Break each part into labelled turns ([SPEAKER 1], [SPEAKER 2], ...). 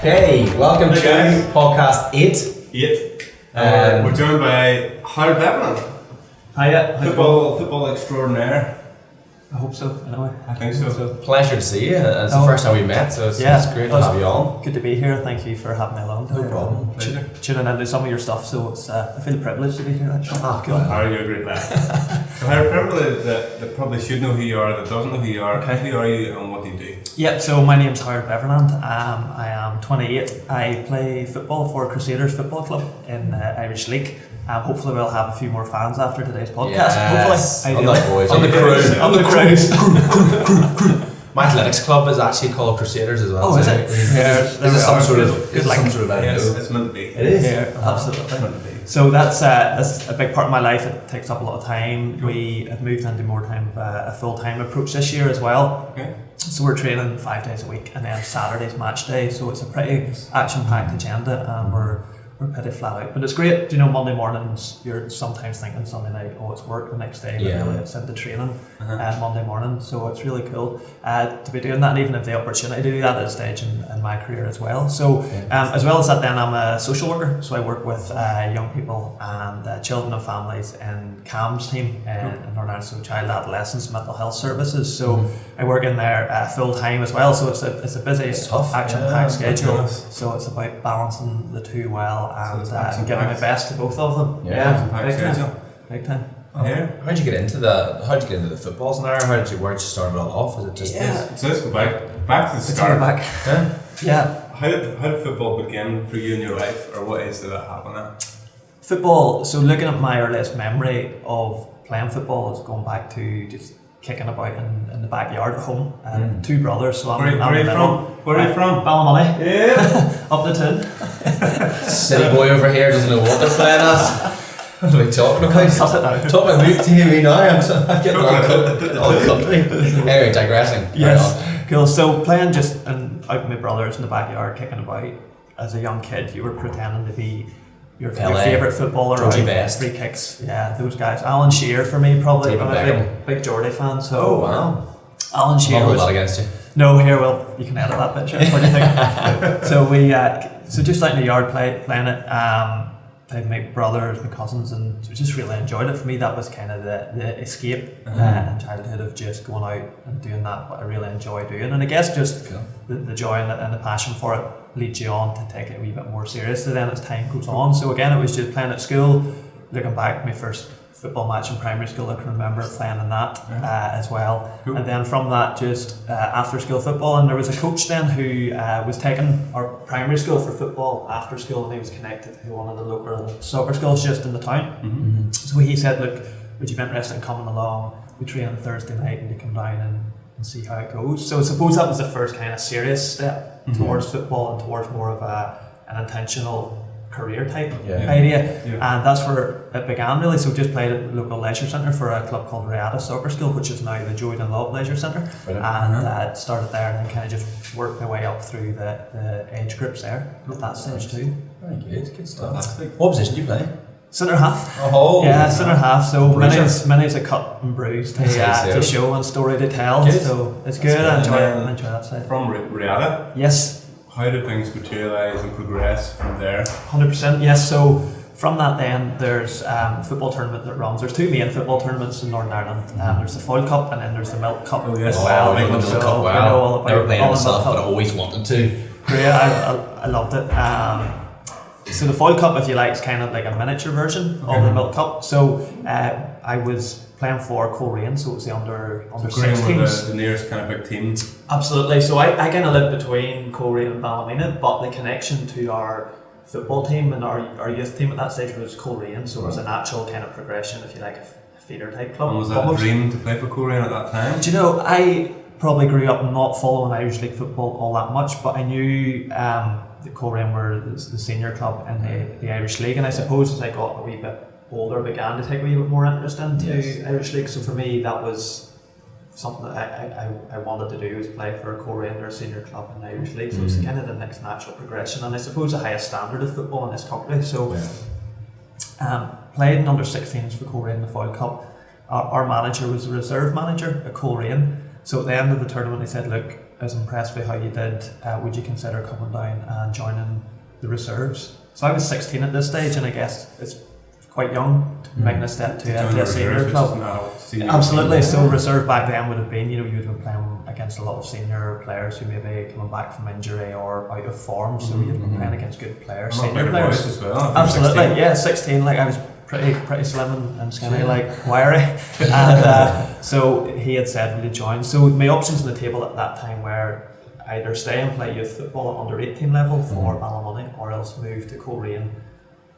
[SPEAKER 1] Okay, welcome to podcast 8.
[SPEAKER 2] We're joined by Harvey Beverland.
[SPEAKER 3] Hiya.
[SPEAKER 2] Football extraordinaire.
[SPEAKER 3] I hope so, anyway.
[SPEAKER 2] I think so.
[SPEAKER 1] Pleasure to see you. It's the first time we met, so it's great to have you on.
[SPEAKER 3] Good to be here. Thank you for having me along.
[SPEAKER 1] No problem.
[SPEAKER 2] Pleasure.
[SPEAKER 3] Tuning into some of your stuff, so it's I feel privileged to be here actually.
[SPEAKER 1] Cool.
[SPEAKER 2] Harry, you're a great lad. So Harry, for everybody that probably should know who you are, that doesn't know who you are, who are you and what do you do?
[SPEAKER 3] Yep, so my name's Harvey Beverland. I am 28. I play football for Crusaders Football Club in the Irish League. Hopefully we'll have a few more fans after today's podcast.
[SPEAKER 1] Yes.
[SPEAKER 3] Hopefully.
[SPEAKER 1] On the crew.
[SPEAKER 3] On the cruise.
[SPEAKER 1] My athletics club is actually called Crusaders as well.
[SPEAKER 3] Oh, is it?
[SPEAKER 1] Yeah. Is it some sort of
[SPEAKER 2] It's meant to be.
[SPEAKER 1] It is.
[SPEAKER 3] Yeah, absolutely.
[SPEAKER 2] It's meant to be.
[SPEAKER 3] So that's a big part of my life. It takes up a lot of time. We have moved into more time of a full-time approach this year as well.
[SPEAKER 2] Okay.
[SPEAKER 3] So we're training 5 days a week, and then Saturday's match day. So it's a pretty action-packed agenda, and we're pretty flat out. But it's great. You know, Monday mornings you're sometimes thinking Sunday night, oh, it's work the next day, but really it's into training Monday morning. So it's really cool to be doing that, and even have the opportunity to do that at a stage in my career as well. So as well as that, then I'm a social worker. So I work with young people and children and families in CAMS team in Northern Ireland, so Child Adolescents Mental Health Services. So I work in there full time as well. So it's a busy, action-packed schedule. So it's about balancing the two well and giving my best to both of them. Big time.
[SPEAKER 1] How'd you get into the footballs now? Where'd you start it all off? Is it just
[SPEAKER 2] So let's go back to the start.
[SPEAKER 3] Yeah.
[SPEAKER 2] How did football begin for you in your life, or what age did that happen at?
[SPEAKER 3] Football, so looking at my earliest memory of playing football is going back to just kicking about in the backyard at home. Two brothers, so
[SPEAKER 2] Where are you from?
[SPEAKER 3] Ballymoney.
[SPEAKER 2] Yeah.
[SPEAKER 3] Up the tin.
[SPEAKER 1] silly boy over here doesn't know what they're playing at? What are we talking about?
[SPEAKER 3] Cut it out.
[SPEAKER 1] Talk about Luke TV now. I'm getting all country. Anyway, digressing.
[SPEAKER 3] Yes. Cool. So playing just out with my brothers in the backyard, kicking about. As a young kid, you were pretending to be your favourite footballer.
[SPEAKER 1] Georgie Best.
[SPEAKER 3] Free kicks. Yeah, those guys. Alan Shearer for me, probably. I'm a big Geordie fan. So.
[SPEAKER 1] Oh wow.
[SPEAKER 3] Alan Shearer.
[SPEAKER 1] Not a lot against you.
[SPEAKER 3] No, here, well, you can edit that bit, sure. What do you think? So we, just out in the yard playing it, played with my brothers, my cousins, and just really enjoyed it. For me, that was kind of the escape in childhood of just going out and doing that, what I really enjoy doing. And I guess just the joy and the passion for it leads you on to take it a wee bit more seriously then as time goes on. So again, it was just playing at school. Looking back, my first football match in primary school, I can remember playing in that as well. Cool. And then from that, just after school football, and there was a coach then who was taking our primary school for football after school, and he was connected to one of the local soccer schools just in the town. So he said, look, would you be interested in coming along? We train on Thursday night and you come down and see how it goes. So I suppose that was the first kind of serious step towards football and towards more of an intentional career type idea, and that's where it began really. So just played at the local leisure centre for a club called Riata Soccer School, which is now the Joy and Love Leisure Centre, and started there and then kind of just worked my way up through the age groups there at that stage too.
[SPEAKER 1] Very good stuff. What position do you play?
[SPEAKER 3] Centre half.
[SPEAKER 1] Oh,
[SPEAKER 3] yeah, centre half. So many's a cut and bruise to show and story to tell.
[SPEAKER 1] Good.
[SPEAKER 3] So it's good. I enjoy that side.
[SPEAKER 2] From Riata?
[SPEAKER 3] Yes.
[SPEAKER 2] How did things materialise and progress from there?
[SPEAKER 3] 100%, yes. So from that then, there's a football tournament that runs. There's two main football tournaments in Northern Ireland. There's the Foyle Cup and then there's the Milk Cup as well.
[SPEAKER 1] I know the Milk Cup well.
[SPEAKER 3] I know all about
[SPEAKER 1] Never played it myself,
[SPEAKER 3] but
[SPEAKER 1] I always wanted to.
[SPEAKER 3] Great, I loved it. So the Foyle Cup, if you like, is kind of like a miniature version of the Milk Cup. So I was playing for Coleraine, so it was the under 16s.
[SPEAKER 2] The nearest kind of big team. Absolutely.
[SPEAKER 3] So I kind of lived between Coleraine and Ballymena, but the connection to our football team and our youth team at that stage was Coleraine, so it was a natural kind of progression, if you like, a feeder type club.
[SPEAKER 2] And was that a dream to play for Coleraine at that time?
[SPEAKER 3] Do you know, I probably grew up not following Irish League football all that much, but I knew that Coleraine were the senior club in the Irish League, and I suppose as I got a wee bit older, began to take a wee bit more interest into Irish League. So for me, that was something that I wanted to do, was play for a Coleraine or a senior club in the Irish League. So it's kind of the next natural progression, and I suppose the highest standard of football in this country. So played in under 16s for Coleraine in the Foyle Cup. Our manager was a reserve manager at Coleraine. So at the end of the tournament, he said, look, I was impressed with how you did. Would you consider coming down and joining the reserves? So I was 16 at this stage, and I guess it's quite young to make a step to a senior club. Absolutely. So reserve back then would have been, you would have been playing against a lot of senior players who may be coming back from injury or out of form. So you'd be playing against good players, senior players
[SPEAKER 2] as well.
[SPEAKER 3] Absolutely, 16. Like I was pretty slim and skinny, like wiry, and so he had said, "Will you join?" So my options on the table at that time were either stay and play youth football at under 18 level for Ballymoney, or else move to Coleraine,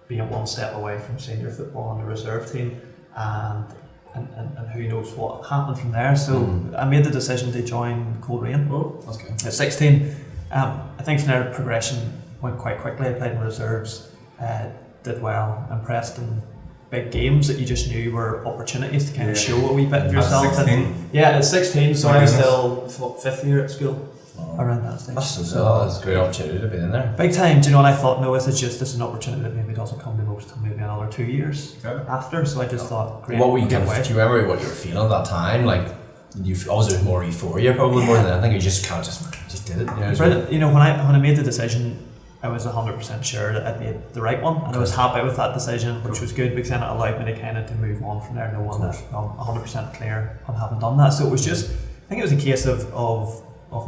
[SPEAKER 3] being one step away from senior football on the reserve team, and who knows what happened from there. So I made the decision to join Coleraine.
[SPEAKER 1] Oh, that's good.
[SPEAKER 3] At 16, I think from there progression went quite quickly. I played in reserves, did well, impressed in big games that you just knew were opportunities to kind of show a wee bit of yourself.
[SPEAKER 2] At 16?
[SPEAKER 3] At 16, so I was still fifth year at school. Around that stage.
[SPEAKER 1] That's a great opportunity to be in there.
[SPEAKER 3] Big time, and I thought, no, this is an opportunity that maybe doesn't come to most till maybe another 2 years after, so I just thought, great.
[SPEAKER 1] What were you do you remember what you were feeling at that time? Like, was more euphoria probably more than anything, you just kind of just did it?
[SPEAKER 3] When I made the decision, I was 100% sure that I'd made the right one, and I was happy with that decision, which was good because then it allowed me to kind of to move on from there, knowing that I'm 100% clear on having done that. So it was just, I think it was a case of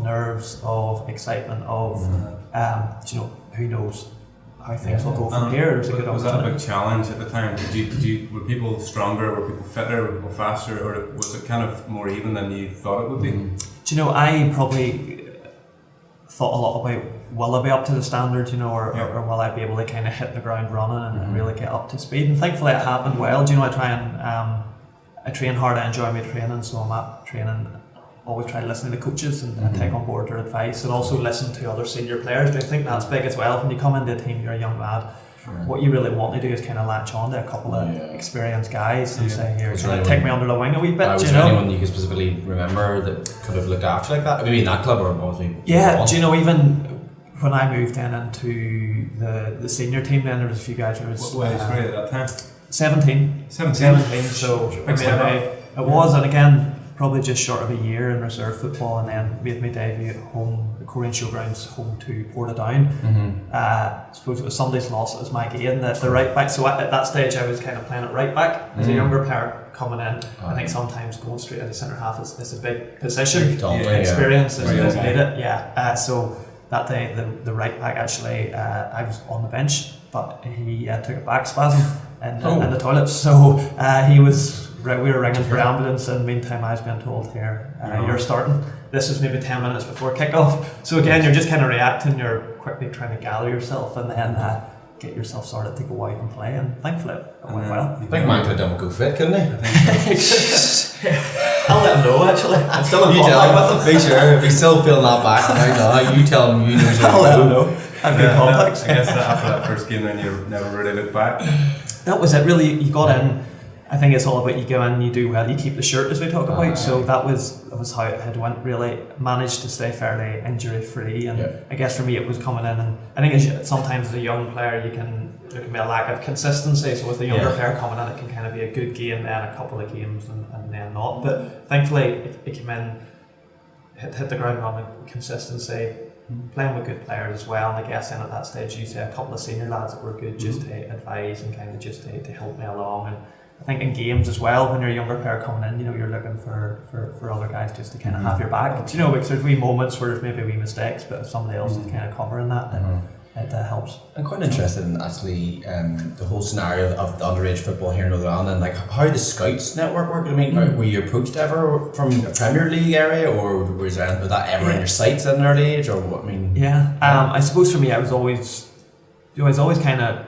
[SPEAKER 3] nerves, of excitement, of who knows how things will go from here.
[SPEAKER 2] Was that a big challenge at the time? Were people stronger? Were people fitter? Were people faster? Or was it kind of more even than you thought it would be?
[SPEAKER 3] I probably thought a lot about, will I be up to the standard, or will I be able to kind of hit the ground running and really get up to speed? And thankfully it happened well. I try and I train hard. I enjoy my training, so I'm at training. Always try to listen to the coaches and take on board their advice, and also listen to other senior players. I think that's big as well. When you come into a team, you're a young lad. What you really want to do is kind of latch on to a couple of experienced guys and say, "Here, take me under the wing a wee bit."
[SPEAKER 1] Was there anyone you could specifically remember that could have looked after like that? Maybe in that club or obviously.
[SPEAKER 3] Yeah, even when I moved in into the senior team, then there was a few guys who was.
[SPEAKER 2] What age were you at that time?
[SPEAKER 3] 17. 17. So it was, and again, probably just short of a year in reserve football, and then made my debut at home, the Coleraine Showgrounds, home to Portadown. I suppose it was Sunday's loss, it was my gain, the right back. So at that stage I was kind of playing at right back as a younger player coming in. I think sometimes going straight into centre half is a big position. Experience is needed. So that day the right back actually, I was on the bench, but he took a back spasm in the toilet, so he was. We were ringing for ambulance, and meantime I was being told, here, you're starting. This was maybe 10 minutes before kickoff. So again, you're just kind of reacting, you're quickly trying to gather yourself and then get yourself started to go out and play, and thankfully it went well.
[SPEAKER 1] I think mine could have done a go fit, couldn't he?
[SPEAKER 3] I'll let him know actually. I'm still in
[SPEAKER 1] contact with him. Be sure, if he's still feeling that back right now, you tell him you know.
[SPEAKER 3] I'll let him know. I've good contacts.
[SPEAKER 2] I guess after that first game then you never really looked back.
[SPEAKER 3] That was it really, you got in. I think it's all about you go in, you do well, you keep the shirt as we talk about. So that was how it had went really. Managed to stay fairly injury free, and I guess for me it was coming in, and I think sometimes as a young player there can be a lack of consistency. So with a younger player coming in, it can kind of be a good game, then a couple of games, and then not. But thankfully it came in, hit the ground running, consistency, playing with good players as well. And I guess then at that stage you say a couple of senior lads that were good just to advise and kind of just to help me along. And I think in games as well, when you're a younger player coming in, you're looking for other guys just to kind of have your back. Because there's wee moments where there's maybe wee mistakes, but if somebody else is kind of covering that, then it helps.
[SPEAKER 1] I'm quite interested in actually the whole scenario of the underage football here in Northern Ireland, and like how the Scouts network work. I mean, were you approached ever from a Premier League area, or was that ever in your sights at an early age, or what? I mean,
[SPEAKER 3] I suppose for me, I was always kind of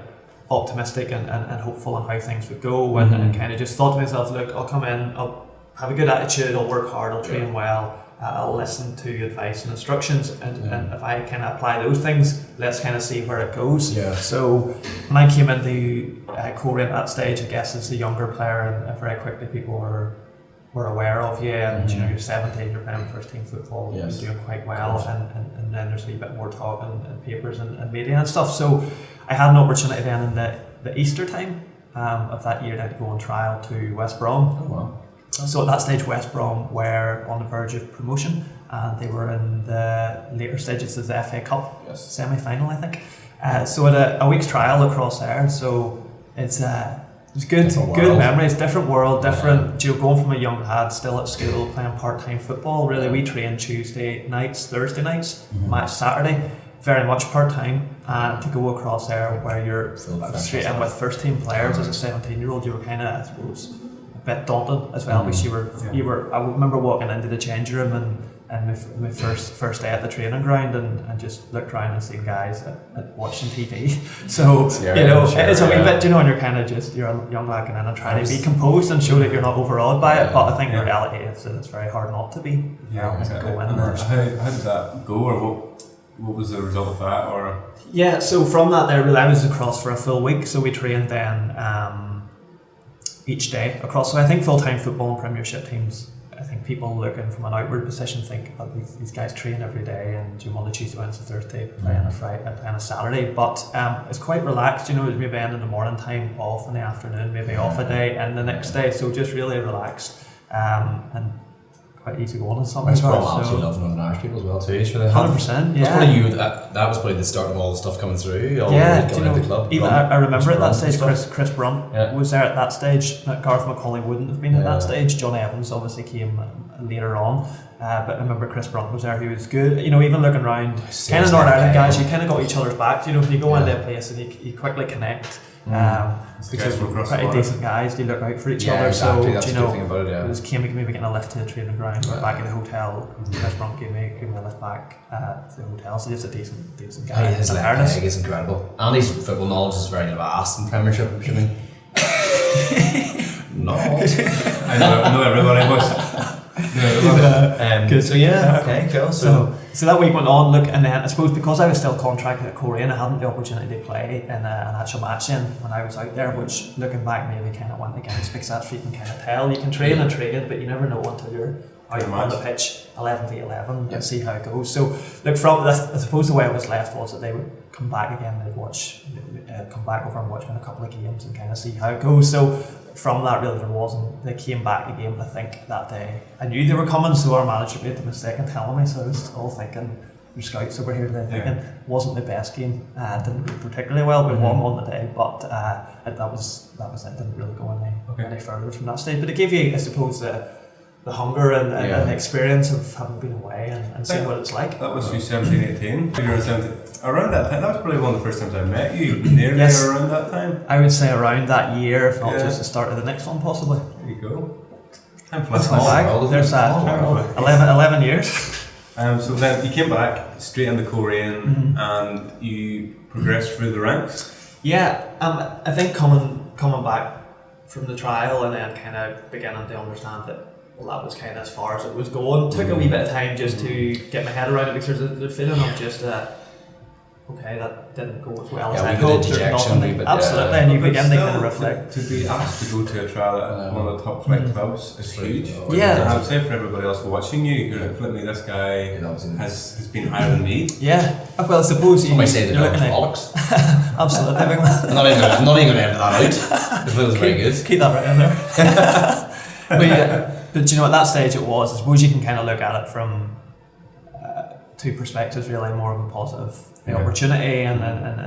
[SPEAKER 3] optimistic and hopeful on how things would go, and kind of just thought to myself, look, I'll come in, I'll have a good attitude, I'll work hard, I'll train well, I'll listen to advice and instructions, and if I kind of apply those things, let's kind of see where it goes. So when I came into Coleraine at that stage, I guess as a younger player, and very quickly people were aware of you, and you're 17, you're playing first team football, you're doing quite well, and then there's a wee bit more talk and papers and media and stuff. So I had an opportunity then in the Easter time of that year to go on trial to West Brom. So at that stage West Brom were on the verge of promotion, and they were in the later stages of the FA Cup semi-final, I think. So at a week's trial across there, so it's good memories, different world, different. Going from a young lad still at school playing part-time football. Really, we train Tuesday nights, Thursday nights, match Saturday, very much part-time, and to go across there where you're straight in with first-team players as a 17-year-old, you were kind of, I suppose, a bit daunted as well, because you were. I remember walking into the change room and my first day at the training ground and just looked around and seen guys at watching TV. So it's a wee bit, and you're kind of just, you're a young lad and trying to be composed and show that you're not overawed by it. But I think the reality is that it's very hard not to be.
[SPEAKER 2] How did that go, or what was the result of that? Or
[SPEAKER 3] so from that there, I was across for a full week. So we trained then each day across. So I think full-time football and Premiership teams, I think people looking from an outward position think, these guys train every day and do Monday, Tuesday, Wednesday, Thursday, play on a Friday, play on a Saturday. But it's quite relaxed, it's maybe end in the morning time, off in the afternoon, maybe off a day, and the next day. So just really relaxed and quite easy going in some
[SPEAKER 1] regards. I absolutely love Northern Irish people as well too.
[SPEAKER 3] 100%, yeah.
[SPEAKER 1] That was probably the start of all the stuff coming through.
[SPEAKER 3] The club. Even I remember at that stage, Chris Brunt was there at that stage. Gareth McCauley wouldn't have been at that stage. John Evans obviously came later on. But I remember Chris Brunt was there, who was good. Even looking around, kind of Northern Ireland guys, you kind of got each other's back. If you go into a place and you quickly connect. Because we're pretty decent guys, they look out for each other.
[SPEAKER 1] Exactly.
[SPEAKER 3] So
[SPEAKER 1] that's the good thing about it.
[SPEAKER 3] it was maybe getting a lift to the training ground, back in the hotel. Chris Brunt gave me a lift back to the hotel. So just a decent guy.
[SPEAKER 1] His left leg is incredible, and his football knowledge is very vast in Premiership. I'm assuming. No,
[SPEAKER 2] I know everybody was.
[SPEAKER 3] Good.
[SPEAKER 1] So okay, cool.
[SPEAKER 3] So that week went on, and then I suppose because I was still contracted at Korean, I hadn't the opportunity to play in an actual match when I was out there, which looking back maybe kind of went against, because that's where you can kind of tell. You can train and train, but you never know until you're out on the pitch 11v11 and see how it goes. So look, from this, I suppose the way I was left was that they would come back again, come back over and watch me in a couple of games and kind of see how it goes. So from that, really, they came back again, I think, that day. I knew they were coming, so our manager made the mistake in telling me, so I was all thinking, your scouts over here today, thinking, wasn't the best game, didn't go particularly well, we won on the day, but that was it, didn't really go any further from that stage. But it gave you, I suppose, the hunger and the experience of having been away and seeing what it's like.
[SPEAKER 2] That was you 17, 18. You were 17. Around that time, that was probably one of the first times I met you. Nearly around that time.
[SPEAKER 3] I would say around that year, if not just the start of the next one, possibly.
[SPEAKER 2] There you go. Time
[SPEAKER 3] flies by. There's 11 years.
[SPEAKER 2] So then you came back straight into Korean and you progressed through the ranks.
[SPEAKER 3] Yeah, I think coming back from the trial and then kind of beginning to understand that. Well, that was kind of as far as it was going. Took a wee bit of time just to get my head around it, because there's the feeling of just okay, that didn't go as well as I hoped. Absolutely, and you begin to kind of reflect.
[SPEAKER 2] To be asked to go to a trial at one of the top flight clubs is huge.
[SPEAKER 3] Yeah,
[SPEAKER 2] I would say for everybody else watching you, you're like, flip me, this guy has been higher than me.
[SPEAKER 3] Yeah, well, I suppose you
[SPEAKER 1] might say the bollocks.
[SPEAKER 3] Absolutely,
[SPEAKER 1] I'm not even going to edit that out. It was very good.
[SPEAKER 3] Keep that right in there. But at that stage it was, I suppose you can kind of look at it from two perspectives, really, more of a positive, the opportunity and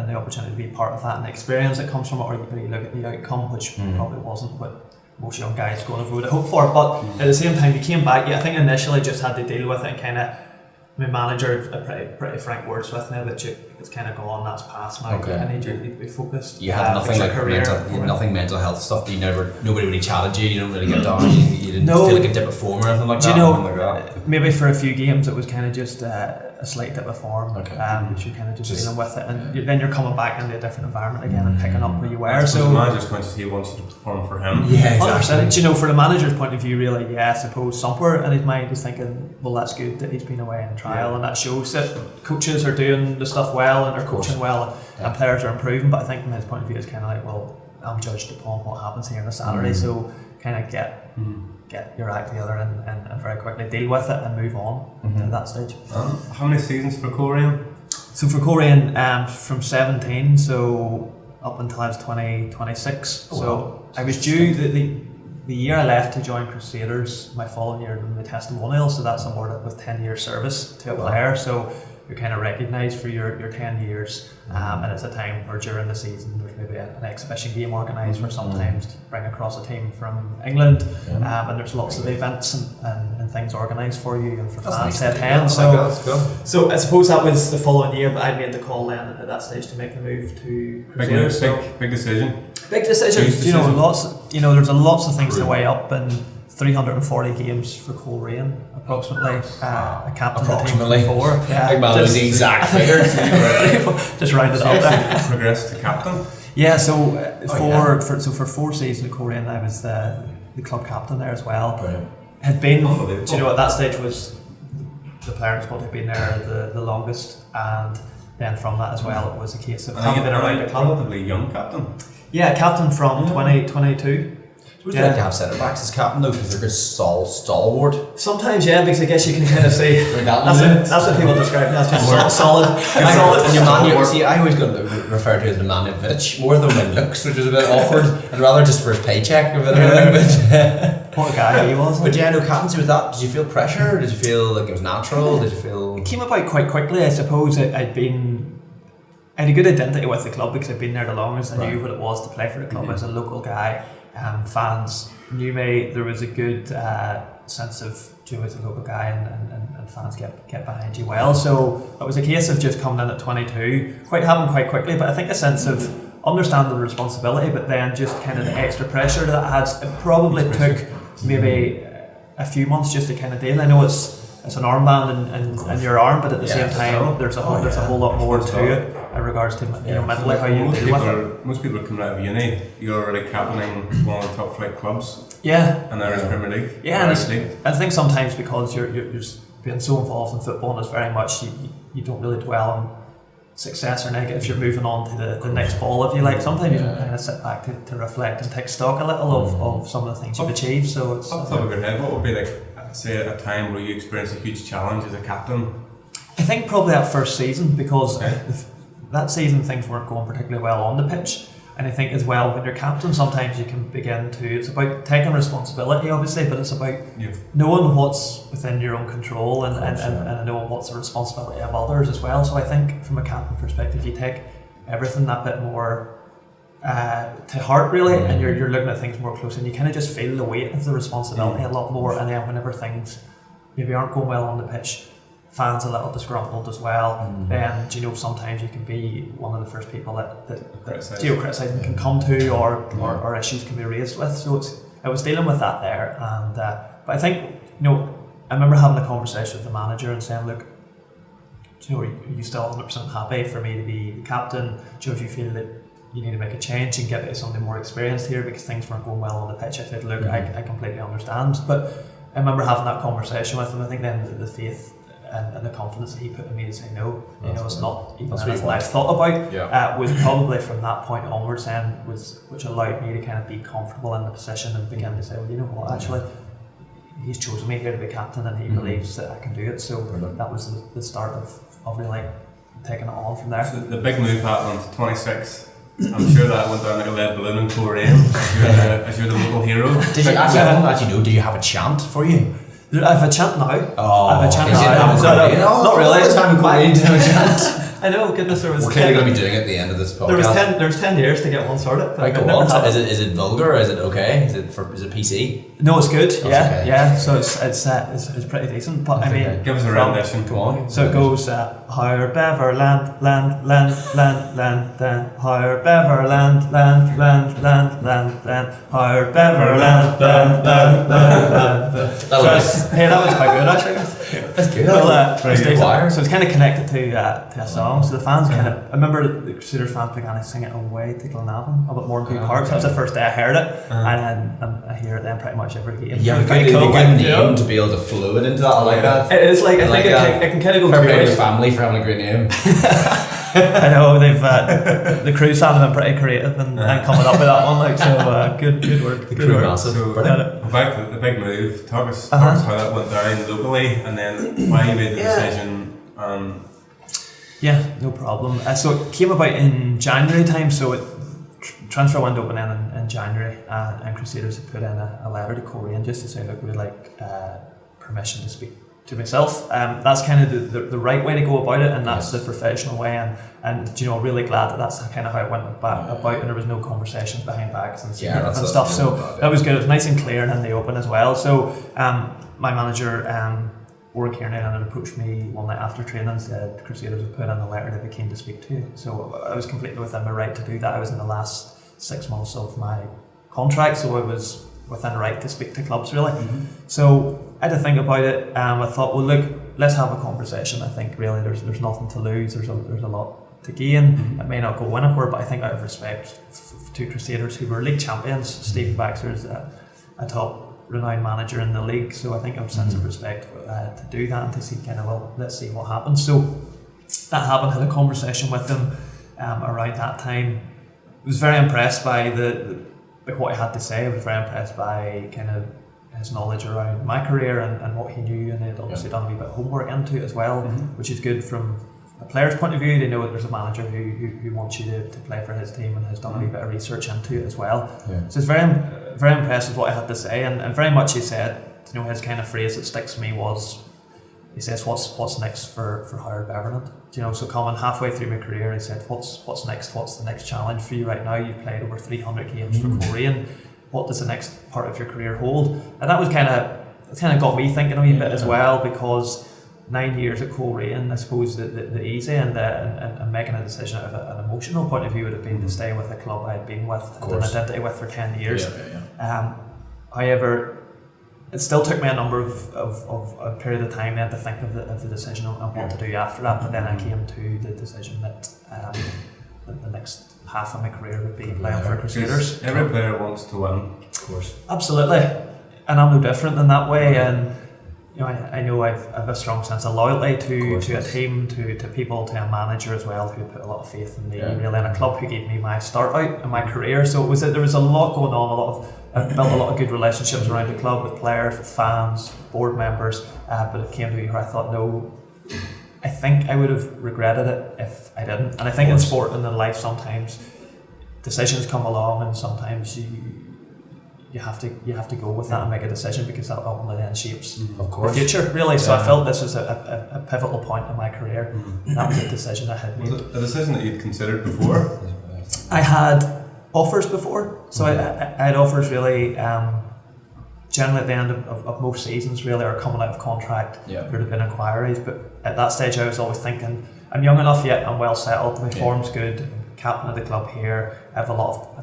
[SPEAKER 3] the opportunity to be part of that and the experience that comes from it, or you look at the outcome, which probably wasn't what most young guys going to would have hoped for. But at the same time, you came back, I think initially just had to deal with it and kind of, my manager, pretty frank words with me that it's kind of gone, that's past now, I need you to be focused.
[SPEAKER 1] You had nothing mental health stuff, nobody really challenged you, you didn't really get down, you didn't feel like a dip of form or anything like that?
[SPEAKER 3] Maybe for a few games it was kind of just a slight dip of form, which you're kind of just dealing with it, and then you're coming back into a different environment again and picking up where you were.
[SPEAKER 2] So the manager's conscious, he wants you to perform for him.
[SPEAKER 3] Yeah, exactly. 100%. For the manager's point of view, really, I suppose somewhere in his mind he's thinking, well, that's good that he's been away in trial, and that shows that coaches are doing the stuff well and they're coaching well and players are improving. But I think from his point of view, it's kind of like, well, I'm judged upon what happens here on a Saturday, so kind of get your act together and very quickly deal with it and move on at that stage.
[SPEAKER 2] How many seasons for Korean?
[SPEAKER 3] So for Korean, from 17, so up until I was 26. So I was due, the year I left to join Crusaders, my following year did my testimonial, so that's awarded with 10 years service to a player. So you're kind of recognised for your 10 years, and it's a time where during the season there's maybe an exhibition game organised where sometimes you bring across a team from England, and there's lots of events and things organised for you and for fans to attend. So I suppose that was the following year, but I made the call then at that stage to make the move to Crusaders.
[SPEAKER 2] Big decision.
[SPEAKER 3] Big decision. You know, there's lots of things to weigh up, and 340 games for Coleraine, approximately. A captain
[SPEAKER 1] approximately.
[SPEAKER 3] of the team for 4. Yeah,
[SPEAKER 1] Big man knows the exact figures.
[SPEAKER 3] Just round it up there.
[SPEAKER 2] Progressed to captain.
[SPEAKER 3] Yeah, so for 4 seasons at Coleraine, I was the club captain there as well.
[SPEAKER 1] Brilliant.
[SPEAKER 3] Had been, do you know, at that stage was the player in the squad had been there the longest, and then from that as well, it was a case of having been around the club.
[SPEAKER 2] Relatively young captain.
[SPEAKER 3] Yeah, captain from 2022.
[SPEAKER 1] Would you like to have centre backs as captain though, because they're just stalwart?
[SPEAKER 3] Sometimes, yeah, because I guess you can kind of see
[SPEAKER 1] that's
[SPEAKER 3] what people describe me as, just solid.
[SPEAKER 1] And your man, see, I always got referred to as the man of Vidic, more than my looks, which was a bit awkward. I'd rather just for his paycheck or anything.
[SPEAKER 3] What a guy he was.
[SPEAKER 1] But yeah, no, captaincy with that. Did you feel pressure? Did you feel like it was natural? Did you feel?
[SPEAKER 3] It came about quite quickly, I suppose. I had a good identity with the club because I'd been there the longest. I knew what it was to play for the club as a local guy. Fans knew me. There was a good sense of you as a local guy, and fans get behind you well. So it was a case of just coming in at 22, happened quite quickly. But I think a sense of understanding the responsibility, but then just kind of the extra pressure that it probably took maybe a few months just to kind of deal. I know it's an armband and your arm, but at the same time there's a whole lot more to it in regards to mentally how you deal with it.
[SPEAKER 2] Most people are coming out of uni, you're already captaining one of the top flight clubs.
[SPEAKER 3] Yeah.
[SPEAKER 2] And Irish Premier League.
[SPEAKER 3] Yeah, and I think sometimes because you're being so involved in football, and it's very much you don't really dwell on success or negatives. You're moving on to the next ball, if you like. Sometimes you can kind of sit back to reflect and take stock a little of some of the things you've achieved. So it's
[SPEAKER 2] off the top of your head, what would be like, say, a time where you experienced a huge challenge as a captain?
[SPEAKER 3] I think probably that first season, because that season things weren't going particularly well on the pitch, and I think as well when you're captain sometimes you can begin to, it's about taking responsibility obviously, but it's about knowing what's within your own control and knowing what's the responsibility of others as well. So I think from a captain perspective you take everything that bit more to heart really, and you're looking at things more closely, and you kind of just feel the weight of the responsibility a lot more. And then whenever things maybe aren't going well on the pitch, fans a little disgruntled as well, then sometimes you can be one of the first people that criticising can come to, or issues can be raised with. So I was dealing with that there, and but I think I remember having a conversation with the manager and saying, look, are you still 100% happy for me to be the captain? Do you feel that you need to make a change and get something more experienced here because things weren't going well on the pitch? I said, look, I completely understand. But I remember having that conversation with him. I think then the faith and the confidence that he put in me to say no, it's not even anything I've thought about, was probably from that point onwards then, which allowed me to kind of be comfortable in the position and begin to say, well, you know what, actually, he's chosen me here to be captain and he believes that I can do it. So that was the start of really taking it on from there.
[SPEAKER 2] So the big move happened on 26. I'm sure that went down like a lead balloon in Coleraine as you're the local hero.
[SPEAKER 1] Did you do you have a chant for you?
[SPEAKER 3] I have a chant now.
[SPEAKER 1] I
[SPEAKER 3] have a chant
[SPEAKER 1] now.
[SPEAKER 3] Not really.
[SPEAKER 1] All the time in Coleraine to have a chant.
[SPEAKER 3] I know, goodness, there was.
[SPEAKER 1] We're clearly going to be doing it at the end of this podcast.
[SPEAKER 3] There was 10 years to get one sorted.
[SPEAKER 1] Right, go on. Is it vulgar? Is it okay? Is it PC?
[SPEAKER 3] No, it's good.
[SPEAKER 1] Oh,
[SPEAKER 3] yeah,
[SPEAKER 1] okay.
[SPEAKER 3] Yeah. So it's pretty decent. But I mean,
[SPEAKER 2] give us a rendition.
[SPEAKER 1] Come on.
[SPEAKER 3] So it goes higher Beverland, land, higher Beverland, land, higher Beverland, land. Hey, that was quite good actually.
[SPEAKER 1] That's good.
[SPEAKER 3] So it's kind of connected to a song. So the fans kind of, I remember the Crusaders fans began to sing it away to Glenavon, a bit more in Green Park. So that was the first day I heard it, and then I hear it then pretty much every game.
[SPEAKER 1] Yeah, a good name to be able to flow it into that. I like that.
[SPEAKER 3] It is like, I think it can kind of go
[SPEAKER 1] for your family for having a great name.
[SPEAKER 3] I know they've the crew sounded been pretty creative and coming up with that one. Like, so good work.
[SPEAKER 1] The crew massive.
[SPEAKER 2] So back to the big move. Talk us how that went down locally, and then why you made the decision.
[SPEAKER 3] Yeah, no problem. So it came about in January time. So transfer window opened in January, and Crusaders had put in a letter to Korean just to say, look, we'd like permission to speak to myself. That's kind of the right way to go about it, and that's the professional way, and you know, really glad that that's kind of how it went about, and there was no conversations behind backs and stuff. So that was good. It was nice and clear and in the open as well. So my manager, Warren Kearney, had approached me one night after training and said Crusaders have put in a letter that they keen to speak to you. So I was completely within my right to do that. I was in the last 6 months of my contract, so I was within the right to speak to clubs, really. So I had to think about it. I thought, well, look, let's have a conversation. I think really there's nothing to lose. There's a lot to gain. It may not go anywhere, but I think out of respect to Crusaders, who were league champions, Stephen Baxter is a top renowned manager in the league, so I think I have a sense of respect to do that and to see kind of, well, let's see what happens. So that happened. Had a conversation with him around that time. I was very impressed by by what he had to say. I was very impressed by kind of his knowledge around my career and what he knew, and he had obviously done a wee bit of homework into it as well, which is good from a player's point of view. They know that there's a manager who wants you to play for his team and has done a wee bit of research into it as well. So it's very impressed with what I had to say, and very much he said, you know, his kind of phrase that sticks to me was, he says, what's next for Howard Beverland? You know, so coming halfway through my career, he said, what's next? What's the next challenge for you right now? You've played over 300 games for Korean. What does the next part of your career hold? And that was kind of got me thinking a wee bit as well, because 9 years at Korean, I suppose the easy and making a decision out of an emotional point of view would have been to stay with the club I had been with and an identity with for 10 years. However, it still took me a number of a period of time then to think of the decision on what to do after that. But then I came to the decision that the next half of my career would be playing for Crusaders.
[SPEAKER 2] Every player wants to win, of course.
[SPEAKER 3] Absolutely, and I'm no different in that way. And you know, I know I've a strong sense of loyalty to a team, to people, to a manager as well, who put a lot of faith in me, really, and a club who gave me my start out in my career. So there was a lot going on. I built a lot of good relationships around the club with players, with fans, board members. But it came to me where I thought, no, I think I would have regretted it if I didn't. And I think in sport and in life, sometimes decisions come along, and sometimes you have to go with that and make a decision, because that ultimately then shapes the future, really. So I felt this was a pivotal point in my career. That was a decision I had made.
[SPEAKER 2] Was it a decision that you'd considered before?
[SPEAKER 3] I had offers before, so I had offers really generally at the end of most seasons, really, or coming out of contract. There would have been inquiries, but at that stage I was always thinking, I'm young enough yet, I'm well settled, my form's good, I'm captain of the club here, I have